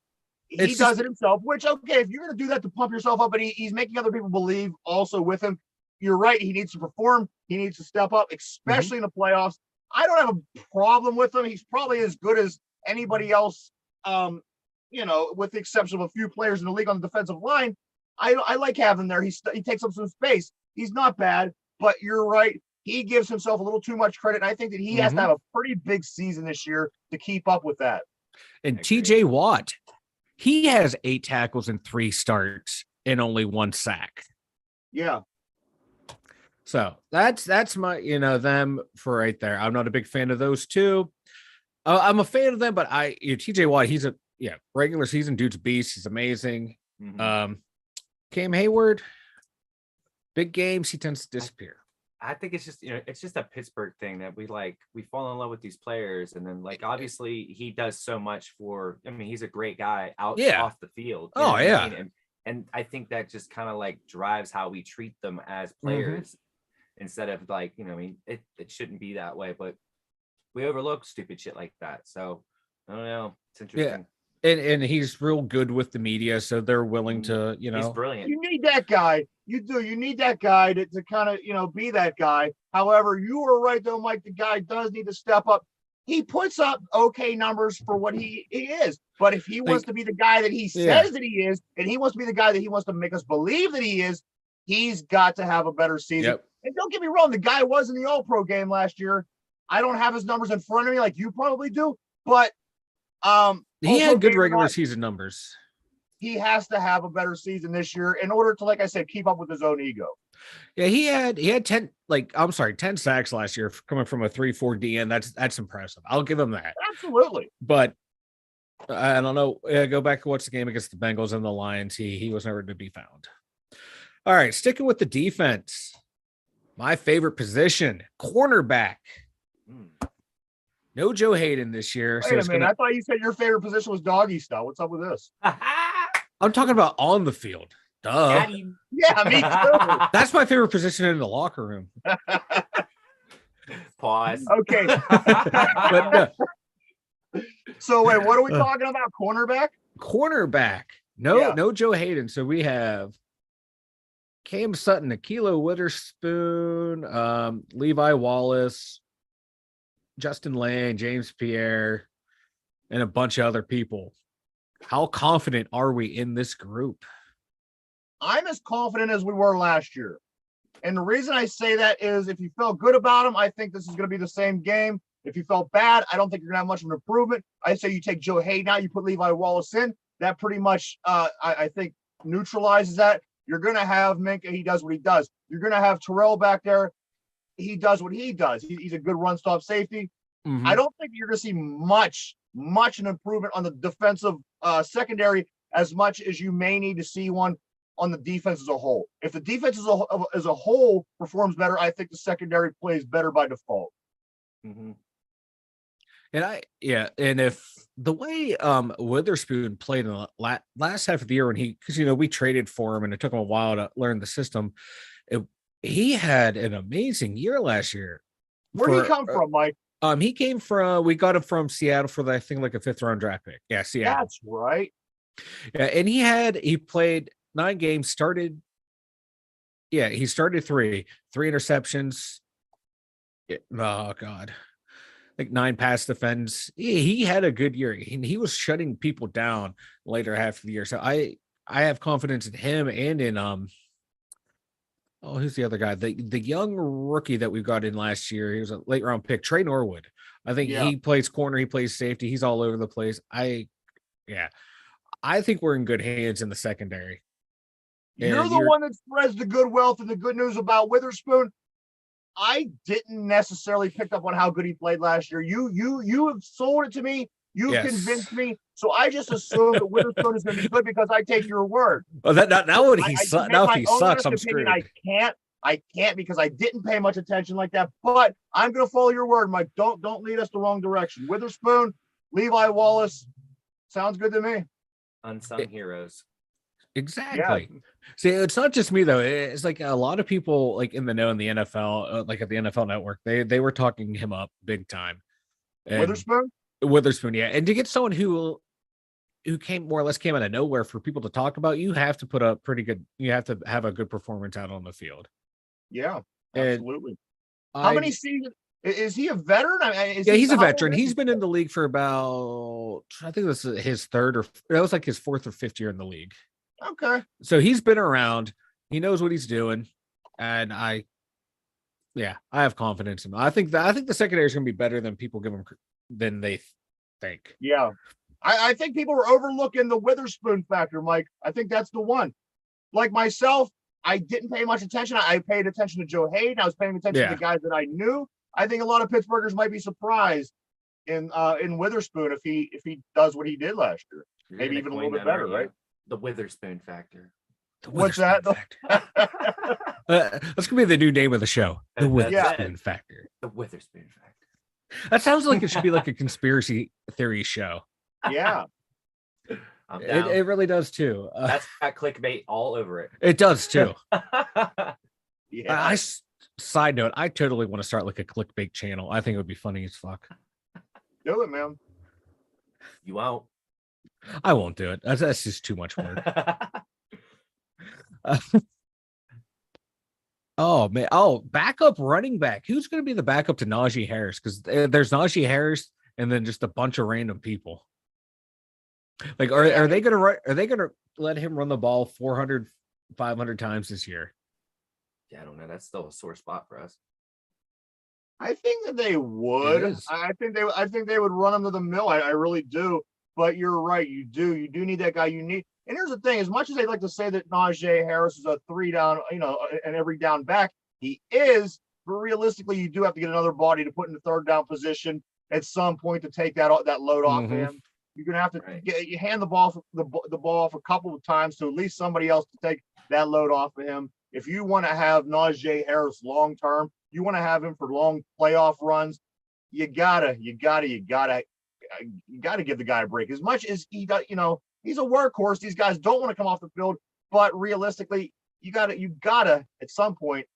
does it himself, which, okay, if you're going to do that to pump yourself up, but he's making other people believe also with him, you're right. He needs to perform. He needs to step up, especially in the playoffs. I don't have a problem with him. He's probably as good as anybody else, with the exception of a few players in the league on the defensive line. I like having him there. He takes up some space. He's not bad, but you're right. He gives himself a little too much credit. And I think that he has to have a pretty big season this year to keep up with that. And TJ Watt, he has 8 tackles and 3 starts and only 1 sack. Yeah. So that's my, them for right there. I'm not a big fan of those 2. I'm a fan of them, but TJ Watt, he's a regular season dude's beast. He's amazing. Cam Hayward, big games, he tends to disappear. I think it's just, it's just a Pittsburgh thing that we fall in love with these players. And then obviously he does so much he's a great guy off the field. You know what I mean? And I think that just kind of drives how we treat them as players instead of it shouldn't be that way, but we overlook stupid shit like that. So I don't know. It's interesting. Yeah. And he's real good with the media, so they're willing to, He's brilliant. You need that guy. You do. You need that guy to kind of, be that guy. However, you were right, though, Mike. The guy does need to step up. He puts up okay numbers for what he is. But if he wants to be the guy that he says that he is, and he wants to be the guy that he wants to make us believe that he is, he's got to have a better season. Yep. And don't get me wrong, the guy was in the All-Pro game last year. I don't have his numbers in front of me like you probably do, but he had good regular season numbers. He has to have a better season this year in order to, like I said, keep up with his own ego. Yeah, he had 10 sacks last year coming from a 3-4 DN. That's impressive. I'll give him that. Absolutely. But I don't know. Go back and watch the game against the Bengals and the Lions. He was never to be found. All right, sticking with the defense. My favorite position, cornerback. No Joe Hayden this year. Wait a minute. I thought you said your favorite position was doggy style. What's up with this? I'm talking about on the field. Duh. Yeah, me too. That's my favorite position in the locker room. Pause. Okay. But So wait, what are we talking about? Cornerback? Cornerback. No Joe Hayden. So we have Cam Sutton, Akilo Witherspoon, Levi Wallace, Justin Lane, James Pierre, and a bunch of other people. How confident are we in this group? I'm as confident as we were last year. And the reason I say that is if you felt good about him, I think this is going to be the same game. If you felt bad, I don't think you're going to have much of an improvement. I say you take Joe Hayden out, you put Levi Wallace in. That pretty much, I think, neutralizes that. You're going to have Minka. He does what he does. You're going to have Terrell back there. He does what he does. He's a good run-stop safety. Mm-hmm. I don't think you're going to see much an improvement on the defensive secondary as much as you may need to see one on the defense as a whole. If the defense as a whole performs better, I think the secondary plays better by default. Mm-hmm. And if the way Witherspoon played in the last half of the year because we traded for him and it took him a while to learn the system, he had an amazing year last year. Where'd he come from, Mike? We got him from Seattle for I think like a 5th round draft pick. Yeah, Seattle. That's right. Yeah, and he played 9 games, started 3 interceptions. Oh God. Like 9 pass defense. He had a good year. He was shutting people down later half of the year. So I have confidence in him and in who's the other guy? The young rookie that we got in last year. He was a late round pick, Trey Norwood. I think he plays corner, he plays safety, he's all over the place. I think we're in good hands in the secondary. You're the one that spreads the good wealth and the good news about Witherspoon. I didn't necessarily pick up on how good he played last year. You have sold it to me. You've convinced me. So I just assume that Witherspoon is going to be good because I take your word. Oh, now if he sucks, I'm screwed. I can't because I didn't pay much attention like that. But I'm going to follow your word, Mike. Don't lead us the wrong direction. Witherspoon, Levi Wallace, sounds good to me. Unsung heroes. Exactly. Yeah. See, it's not just me though. It's like a lot of people like in the know in the NFL, like at the NFL Network, they were talking him up big time. And Witherspoon, yeah. And to get someone who came more or less came out of nowhere for people to talk about, you have to put up pretty good. You have to have a good performance out on the field. Yeah, absolutely. How many seasons? Is he a veteran? He's a veteran. He's been in the league for about, I think this is his 3rd or that was like his 4th or 5th year in the league. Okay. So he's been around. He knows what he's doing. And I have confidence in him. I think the secondary is going to be better than people give him than they think. Yeah. I think people are overlooking the Witherspoon factor, Mike. I think that's the one. Like myself, I didn't pay much attention. I paid attention to Joe Hayden. I was paying attention to the guys that I knew. I think a lot of Pittsburghers might be surprised in Witherspoon if he does what he did last year. Maybe even a little bit better, right? The Witherspoon factor. What's that? That's gonna be the new name of the show. The Witherspoon Factor. The Witherspoon Factor. That sounds like it should be like a conspiracy theory show. Yeah. It really does too. That's got clickbait all over it. It does too. Yeah. Side note, I totally want to start like a clickbait channel. I think it would be funny as fuck. Do it, man. You won't. I won't do it. That's just too much work. Oh man! Oh, backup running back. Who's going to be the backup to Najee Harris? Because there's Najee Harris, and then just a bunch of random people. Like, are they going to run? Are they going to let him run the ball 400, 500 times this year? Yeah, I don't know. That's still a sore spot for us. I think that they would. I think they would run him to the mill. I really do. But you're right. You do need that guy. And here's the thing: as much as they'd like to say that Najee Harris is a 3 down, and every down back, he is. But realistically, you do have to get another body to put in the 3rd down position at some point to take that load off him. You're gonna have to hand the ball off a couple of times to at least somebody else to take that load off of him. If you want to have Najee Harris long term, you want to have him for long playoff runs, you gotta give the guy a break. As much as he got, he's a workhorse. These guys don't want to come off the field, but realistically, you gotta at some point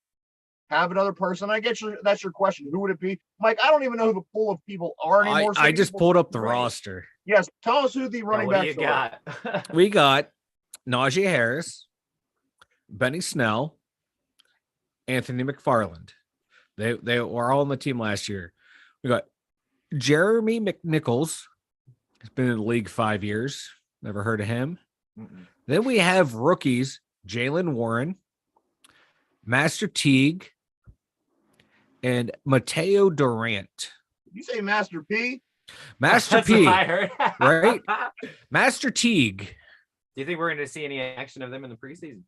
have another person. I get that's your question. Who would it be, Mike? I don't even know who the pool of people are anymore. I just pulled up the roster. Yes, tell us who the running backs are. We got Najee Harris, Benny Snell, Anthony McFarland. They were all on the team last year. We got Jeremy McNichols. He's been in the league 5 years. Never heard of him. Then we have rookies, Jalen Warren, Master Teague, and Mateo Durant. Did you say Master P? Master P, right? Master Teague. Do you think we're going to see any action of them in the preseason?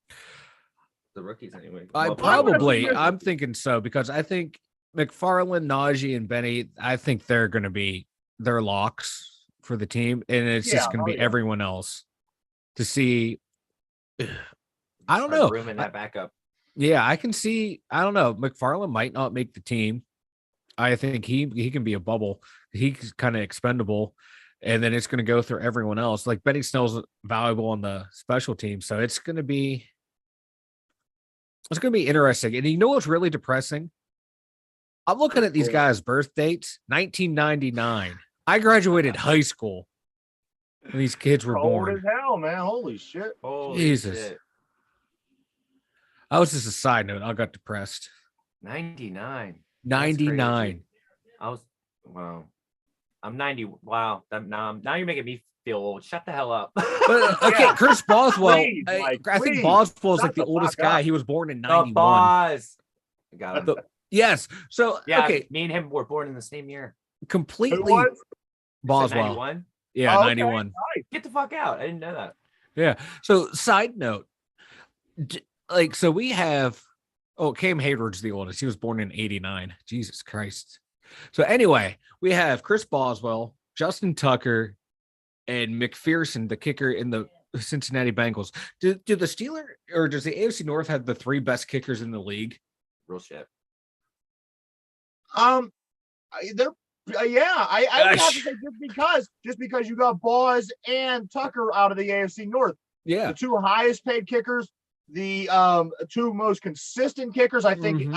The rookies, anyway. I'm thinking so, because I think McFarland, Najee, and Benny, I think they're going to be their locks for the team, and it's just going to be everyone else to see. I don't know. Room in that backup. Yeah, I can see. I don't know. McFarland might not make the team. I think he can be a bubble. He's kind of expendable, and then it's going to go through everyone else. Like Benny Snell's valuable on the special team, so it's going to be interesting. And you know what's really depressing? I'm looking at these guys' birth dates. 1999. I graduated high school when these kids were born. Old as hell, man! Holy shit! Jesus. Shit. That was just a side note. I got depressed. 99. 99. Wow. I'm 90. Wow. Now you're making me feel old. Shut the hell up. But, okay, yeah. Chris Boswell. Please, Mike, I think Boswell is like the oldest guy. He was born in 91. Boz. Got him. Yes. So, yeah, okay. Me and him were born in the same year. Completely. Boswell. 91? Yeah, okay. 91. Nice. Get the fuck out. I didn't know that. Yeah. So, side note. So we have, Cam Hayward's the oldest. He was born in 89. Jesus Christ. So anyway, we have Chris Boswell, Justin Tucker, and McPherson, the kicker in the Cincinnati Bengals. Do the Steelers or does the AFC North have the 3 best kickers in the league? Real shit. They're I would have to say just because you got Boz and Tucker out of the AFC North. Yeah. The 2 highest paid kickers. The 2 most consistent kickers, I think,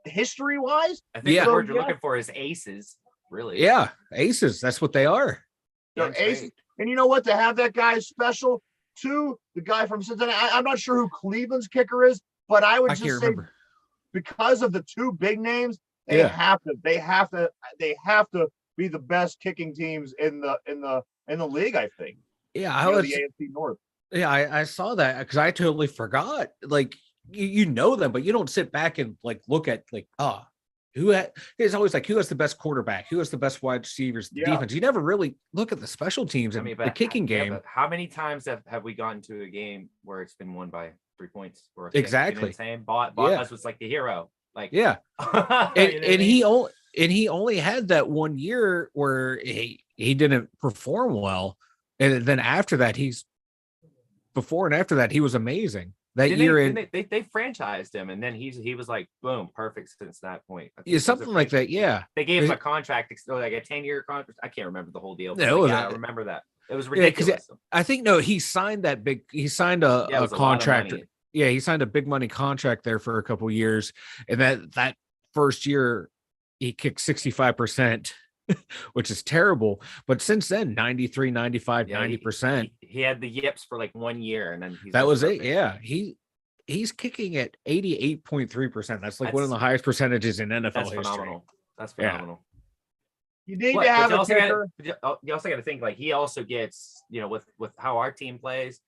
history wise. I think the word you're looking for is aces, really. Yeah, aces. That's what they are. They're aces. And you know what? To have that guy special to the guy from Cincinnati, I'm not sure who Cleveland's kicker is, but I would just say because of the 2 big names, they have to be the best kicking teams in the league, I think. Yeah, the AFC North. Yeah, I saw that because I totally forgot. Like you know them, but you don't sit back and like look at it's always like who has the best quarterback, who has the best wide receivers, the defense. You never really look at the special teams and the kicking game. But how many times have we gotten to a game where it's been won by 3 points? Or exactly. You know what I'm saying? Boss was like the hero. Like and he only had that 1 year where he didn't perform well, and then after that before and after that, he was amazing. That year they franchised him, and then he was like boom, perfect since that point. Yeah, something like that. Yeah, they gave him a contract, like a 10-year contract. I can't remember the whole deal. But I remember that. It was ridiculous. I think he signed that big. He signed a contract. Yeah, he signed a big money contract there for a couple years, and that first year he kicked 65%, which is terrible. But since then, 93, 95, 90%. He had the yips for like 1 year, and then that was it. Yeah, he's kicking at 88.3%. That's one of the highest percentages in NFL history. Phenomenal. That's phenomenal. You need to have a kicker. You also got to think like he also gets, with how our team plays.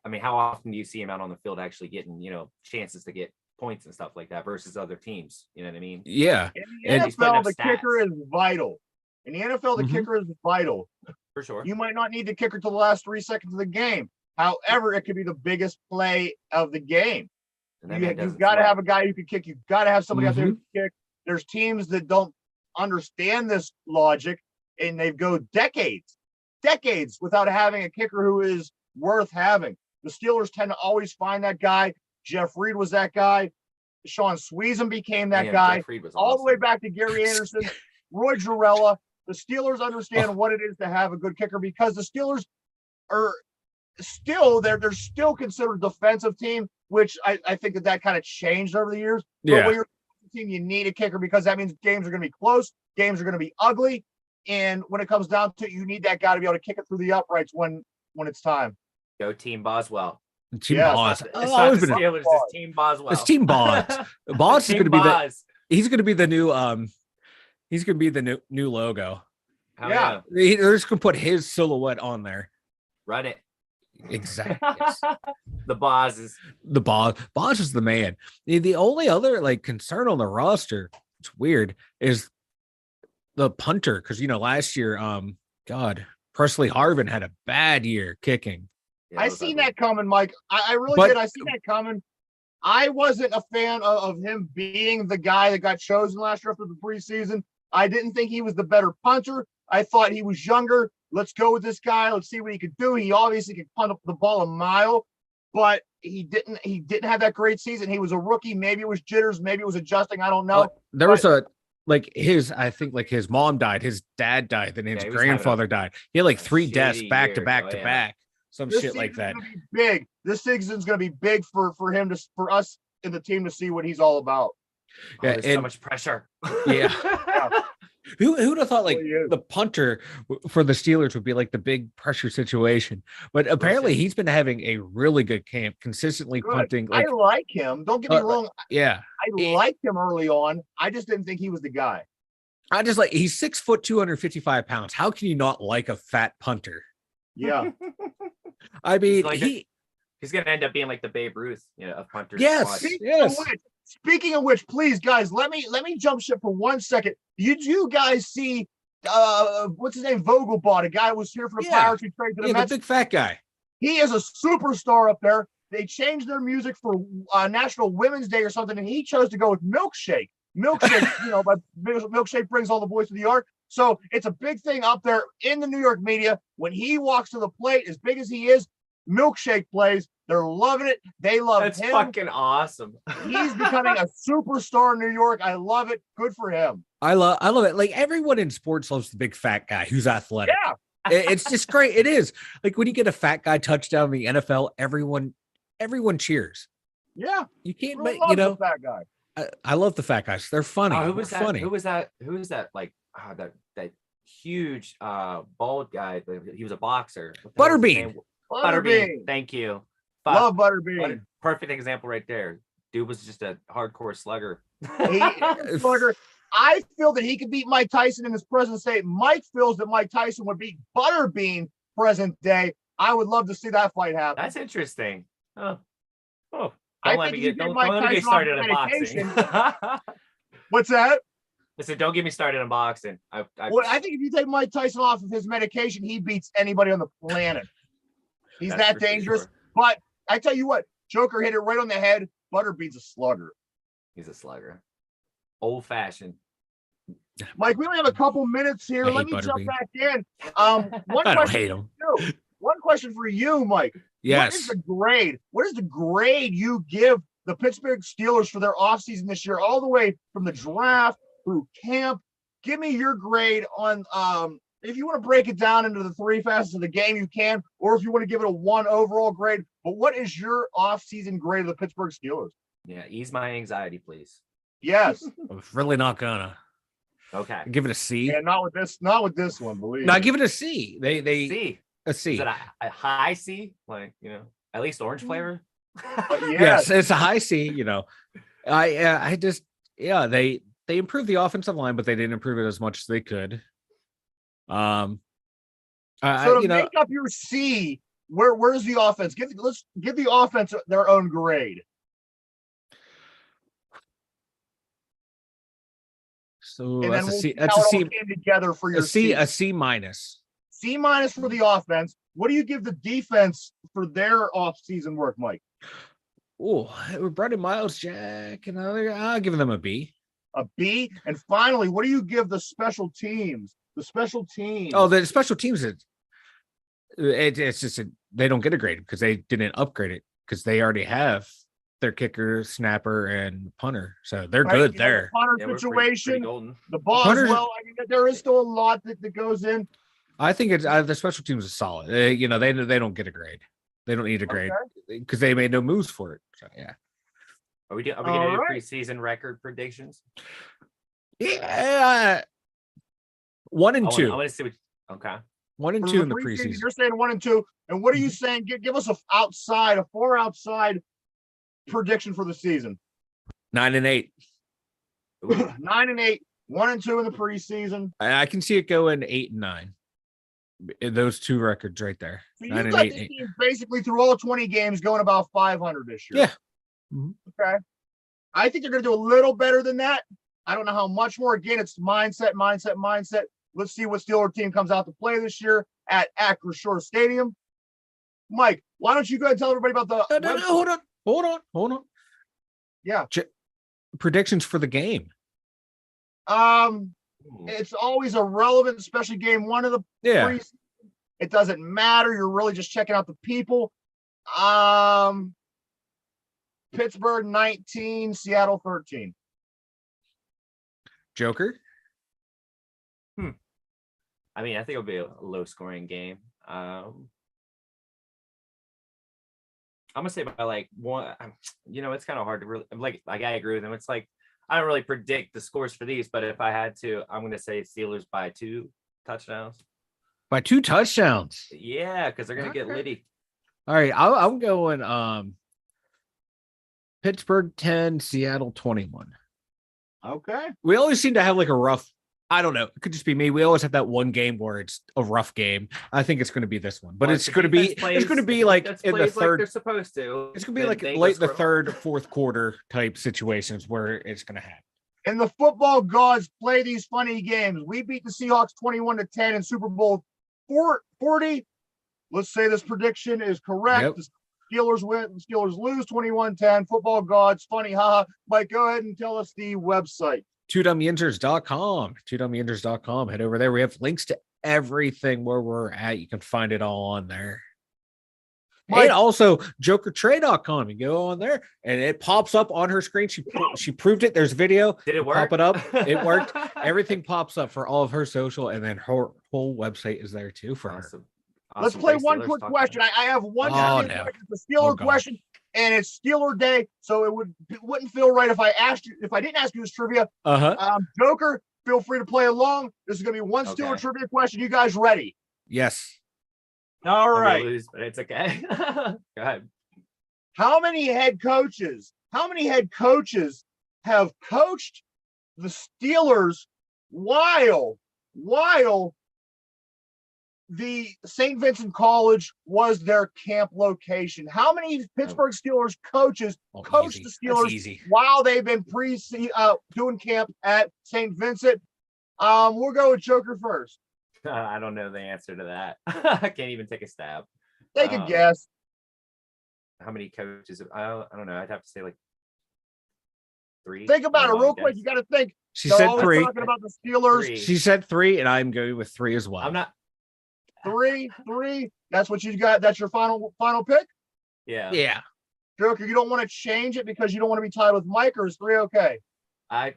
I mean, how often do you see him out on the field actually getting, chances to get points and stuff like that versus other teams? You know what I mean? Yeah. In the NFL, the kicker is vital. In the NFL, the kicker is vital. For sure. You might not need the kicker till the last 3 seconds of the game. However, it could be the biggest play of the game. You've got to have a guy who can kick. You've got to have somebody out there who can kick. There's teams that don't understand this logic, and they go decades without having a kicker who is worth having. The Steelers tend to always find that guy. Jeff Reed was that guy. Sean Sweezum became that guy. All the way back to Gary Anderson, Roy Jarella. The Steelers understand what it is to have a good kicker, because the Steelers are still they're still considered a defensive team, which I think that kind of changed over the years. Yeah. But when you're a team, you need a kicker, because that means games are going to be close, games are going to be ugly, and when it comes down to it, you need that guy to be able to kick it through the uprights when it's time. Go Team Boswell. Team Boz. It's not the Steelers, it's Team Boswell. It's Team Boz. Boz is going to be he's going to be the new he's going to be the new logo. Yeah. They're just going to put his silhouette on there. Run it. Exactly. The Boz is the man. The only other concern on the roster, it's weird, is the punter, because last year Presley Harvin had a bad year kicking. Yeah, I seen that coming, Mike. I really did. I seen that coming. I wasn't a fan of him being the guy that got chosen last year after the preseason. I didn't think he was the better punter. I thought he was younger. Let's go with this guy. Let's see what he could do. He obviously could punt up the ball a mile, but he didn't have that great season. He was a rookie. Maybe it was jitters. Maybe it was adjusting. I don't know. There was I think his mom died, his dad died, then his grandfather died. He had 3 deaths back to back to back. Some shit like that. Big. This season's going to be big for us in the team to see what he's all about. Yeah, there's so much pressure. Yeah. Who'd have thought the punter for the Steelers would be the big pressure situation? But apparently he's been having a really good camp, consistently punting. I like him. Don't get me wrong. Yeah, I liked him early on. I just didn't think he was the guy. He's 6 foot, 255 pounds. How can you not like a fat punter? Yeah. I mean, he's going to end up being like the Babe Ruth, of punters. Yes. Speaking of which, please, guys, let me jump ship for 1 second. Did you guys see what's his name? Vogelbach, a guy who was here for the Pirates who traded to the Mets. The big fat guy. He is a superstar up there. They changed their music for National Women's Day or something, and he chose to go with Milkshake. Milkshake, but Milkshake brings all the boys to the yard. So it's a big thing up there in the New York media. When he walks to the plate, as big as he is, Milkshake plays. They're loving it. They love him. That's fucking awesome. He's becoming a superstar in New York. I love it. Good for him. I love it. Everyone in sports loves the big fat guy who's athletic. Yeah. It's just great. It is. When you get a fat guy touchdown in the NFL, everyone cheers. Yeah. You can't make, the fat guy. I love the fat guys. They're funny. Who was that? Funny. Who was that? That huge bald guy. He was a boxer. Butterbean. Butterbean. Thank you. Love Butterbean. Perfect example right there. Dude was just a hardcore slugger. Slugger. I feel that he could beat Mike Tyson in his present state. Mike feels that Mike Tyson would beat Butterbean present day. I would love to see that fight happen. That's interesting. Don't let me get started on boxing. What's that? I said, don't get me started on boxing. I think if you take Mike Tyson off of his medication, he beats anybody on the planet. He's that dangerous. Sure. But I tell you what, Joker hit it right on the head. Butterbean's a slugger. He's a slugger. Old fashioned. Mike, we only have a couple minutes here. Let me jump back in. One question for you, Mike. Yes. What is the grade? What is the grade you give the Pittsburgh Steelers for their offseason this year, all the way from the draft through camp? Give me your grade on if you want to break it down into the 3 facets of the game, you can, or if you want to give it a 1 overall grade. But what is your offseason grade of the Pittsburgh Steelers? Yeah, ease my anxiety, please. Yes. I'm really not gonna. Okay. Give it a C. Yeah, not with this one, believe No, me. give it a C. They C. a C. Is it a high C? Like, at least orange flavor? Yes, it's a high C. I just they improved the offensive line, but they didn't improve it as much as they could. So to make up your C, where's the offense? Let's give the offense their own grade. So And that's then a C. How That's a it all C. came together for your A C. A C minus. C minus for the offense. What do you give the defense for their offseason work, Mike? Oh, we brought in Miles Jack and I'll give them a B. A B. And finally, what do you give the special teams? The special teams. Oh, the special teams. It's just they don't get a grade because they didn't upgrade it because they already have their kicker, snapper, and punter, so they're good there. The punter situation, the ball Punters, as well. I mean, there is still a lot that goes in. I think it's the special teams is solid. They don't get a grade. They don't need a grade because they made no moves for it. So yeah. Are we gonna do preseason record predictions? Yeah. 1 and 2. I want to see what. Okay. 1 and 2 in the preseason. You're saying 1 and 2. And what are you saying? Give us a far outside prediction for the season. 9 and 8. 9 and 8. 1 and 2 in the preseason. I can see it going 8 and 9. Those 2 records right there. So 9 and 8. Basically through all 20 games, going about 500 this year. Yeah. Mm-hmm. Okay. I think they're going to do a little better than that. I don't know how much more. Again, it's mindset. Let's see what Steelers team comes out to play this year at Acrisure Stadium. Mike, why don't you go ahead and tell everybody about the No, hold on. Yeah. Predictions for the game. It's always a relevant, especially game 1 of the preseason. It doesn't matter. You're really just checking out the people. Pittsburgh 19, Seattle 13. Joker? I mean, I think it'll be a low-scoring game. I'm gonna say by like 1. It's kind of hard to really I agree with him. It's like I don't really predict the scores for these, but if I had to, I'm gonna say Steelers by 2 touchdowns. By 2 touchdowns. Yeah, because they're gonna get litty. All right, I'm going Pittsburgh 10, Seattle 21. Okay. We always seem to have like a rough. I don't know. It could just be me. We always have that one game where it's a rough game. I think it's going to be this one, but it's going to be like in the third. Like they're supposed to. It's going to be like late the third, fourth quarter type situations where it's going to happen. And the football gods play these funny games. We beat the Seahawks 21-10 in Super Bowl 40. Let's say this prediction is correct. Yep. The Steelers win. The Steelers lose 21-10. Football gods, funny, haha. Mike, go ahead and tell us the website. Dumyinzers.com. Dumyinzers.com. Head over there. We have links to everything where we're at. You can find it all on there. Mike, and also J0K3R. You go on there and it pops up on her screen. She proved it. There's video. Did it work? Pop it up. It worked. Everything pops up for all of her social, and then her whole website is there too for her. Let's play one quick question. I have one. It's a Steeler question, and it's Steeler Day, so it wouldn't feel right if I didn't ask you this trivia. Joker, feel free to play along. This is going to be one Steeler trivia question. You guys ready? Yes. All right. Lose, but it's okay. Go ahead. How many head coaches have coached the Steelers while the St. Vincent College was their camp location? How many Pittsburgh Steelers coaches coached the Steelers while they've been doing camp at St. Vincent? We'll go with Joker first. I don't know the answer to that. I can't even take a stab. Take a guess. How many coaches? I don't know. I'd have to say like 3. Think about it real quick. You got to think. She said 3. Talking about the Steelers. 3. She said 3, and I'm going with 3 as well. I'm not. 3. That's what you got. That's your final pick? Yeah. Yeah. Joker, you don't want to change it because you don't want to be tied with Mike, or is 3 okay? I'm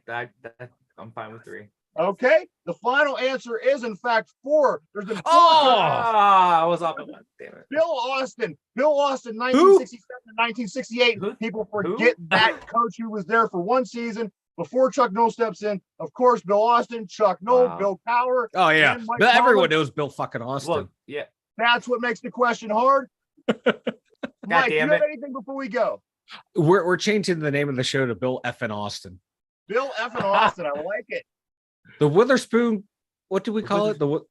fine with 3. Okay. The final answer is, in fact, 4. There's been 4. I was off of 1. Damn it. Bill Austin, 1967 to 1968. People forget that coach who was there for 1 season before Chuck Noll steps in. Of course, Bill Austin, Chuck Noll, Bill Cowher. Oh, yeah. and Mike But everyone Tomlin. knows Bill fucking Austin. Well, yeah. That's what makes the question hard. Mike, do you have anything before we go? We're changing the name of the show to Bill F. Austin. Bill F. and Austin. I like it. The Witherspoon. What do we call it? The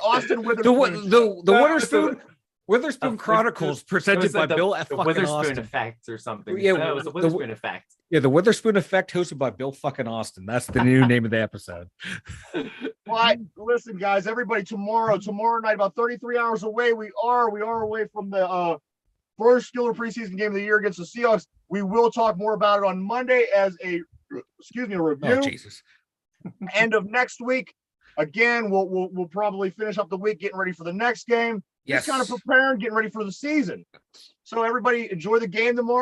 Austin The Witherspoon. Witherspoon Chronicles presented by Bill F. The fucking Witherspoon Austin. Effect or something. Yeah, No, it was the Witherspoon Effect. Yeah, the Witherspoon Effect, hosted by Bill fucking Austin. That's the new name of the episode. Well, listen, guys, everybody, tomorrow night, about 33 hours away, we are away from the first Steelers preseason game of the year against the Seahawks. We will talk more about it on Monday as a review. Oh, Jesus. End of next week. Again, we'll probably finish up the week getting ready for the next game. Yes. Just kind of preparing, getting ready for the season. So everybody enjoy the game tomorrow.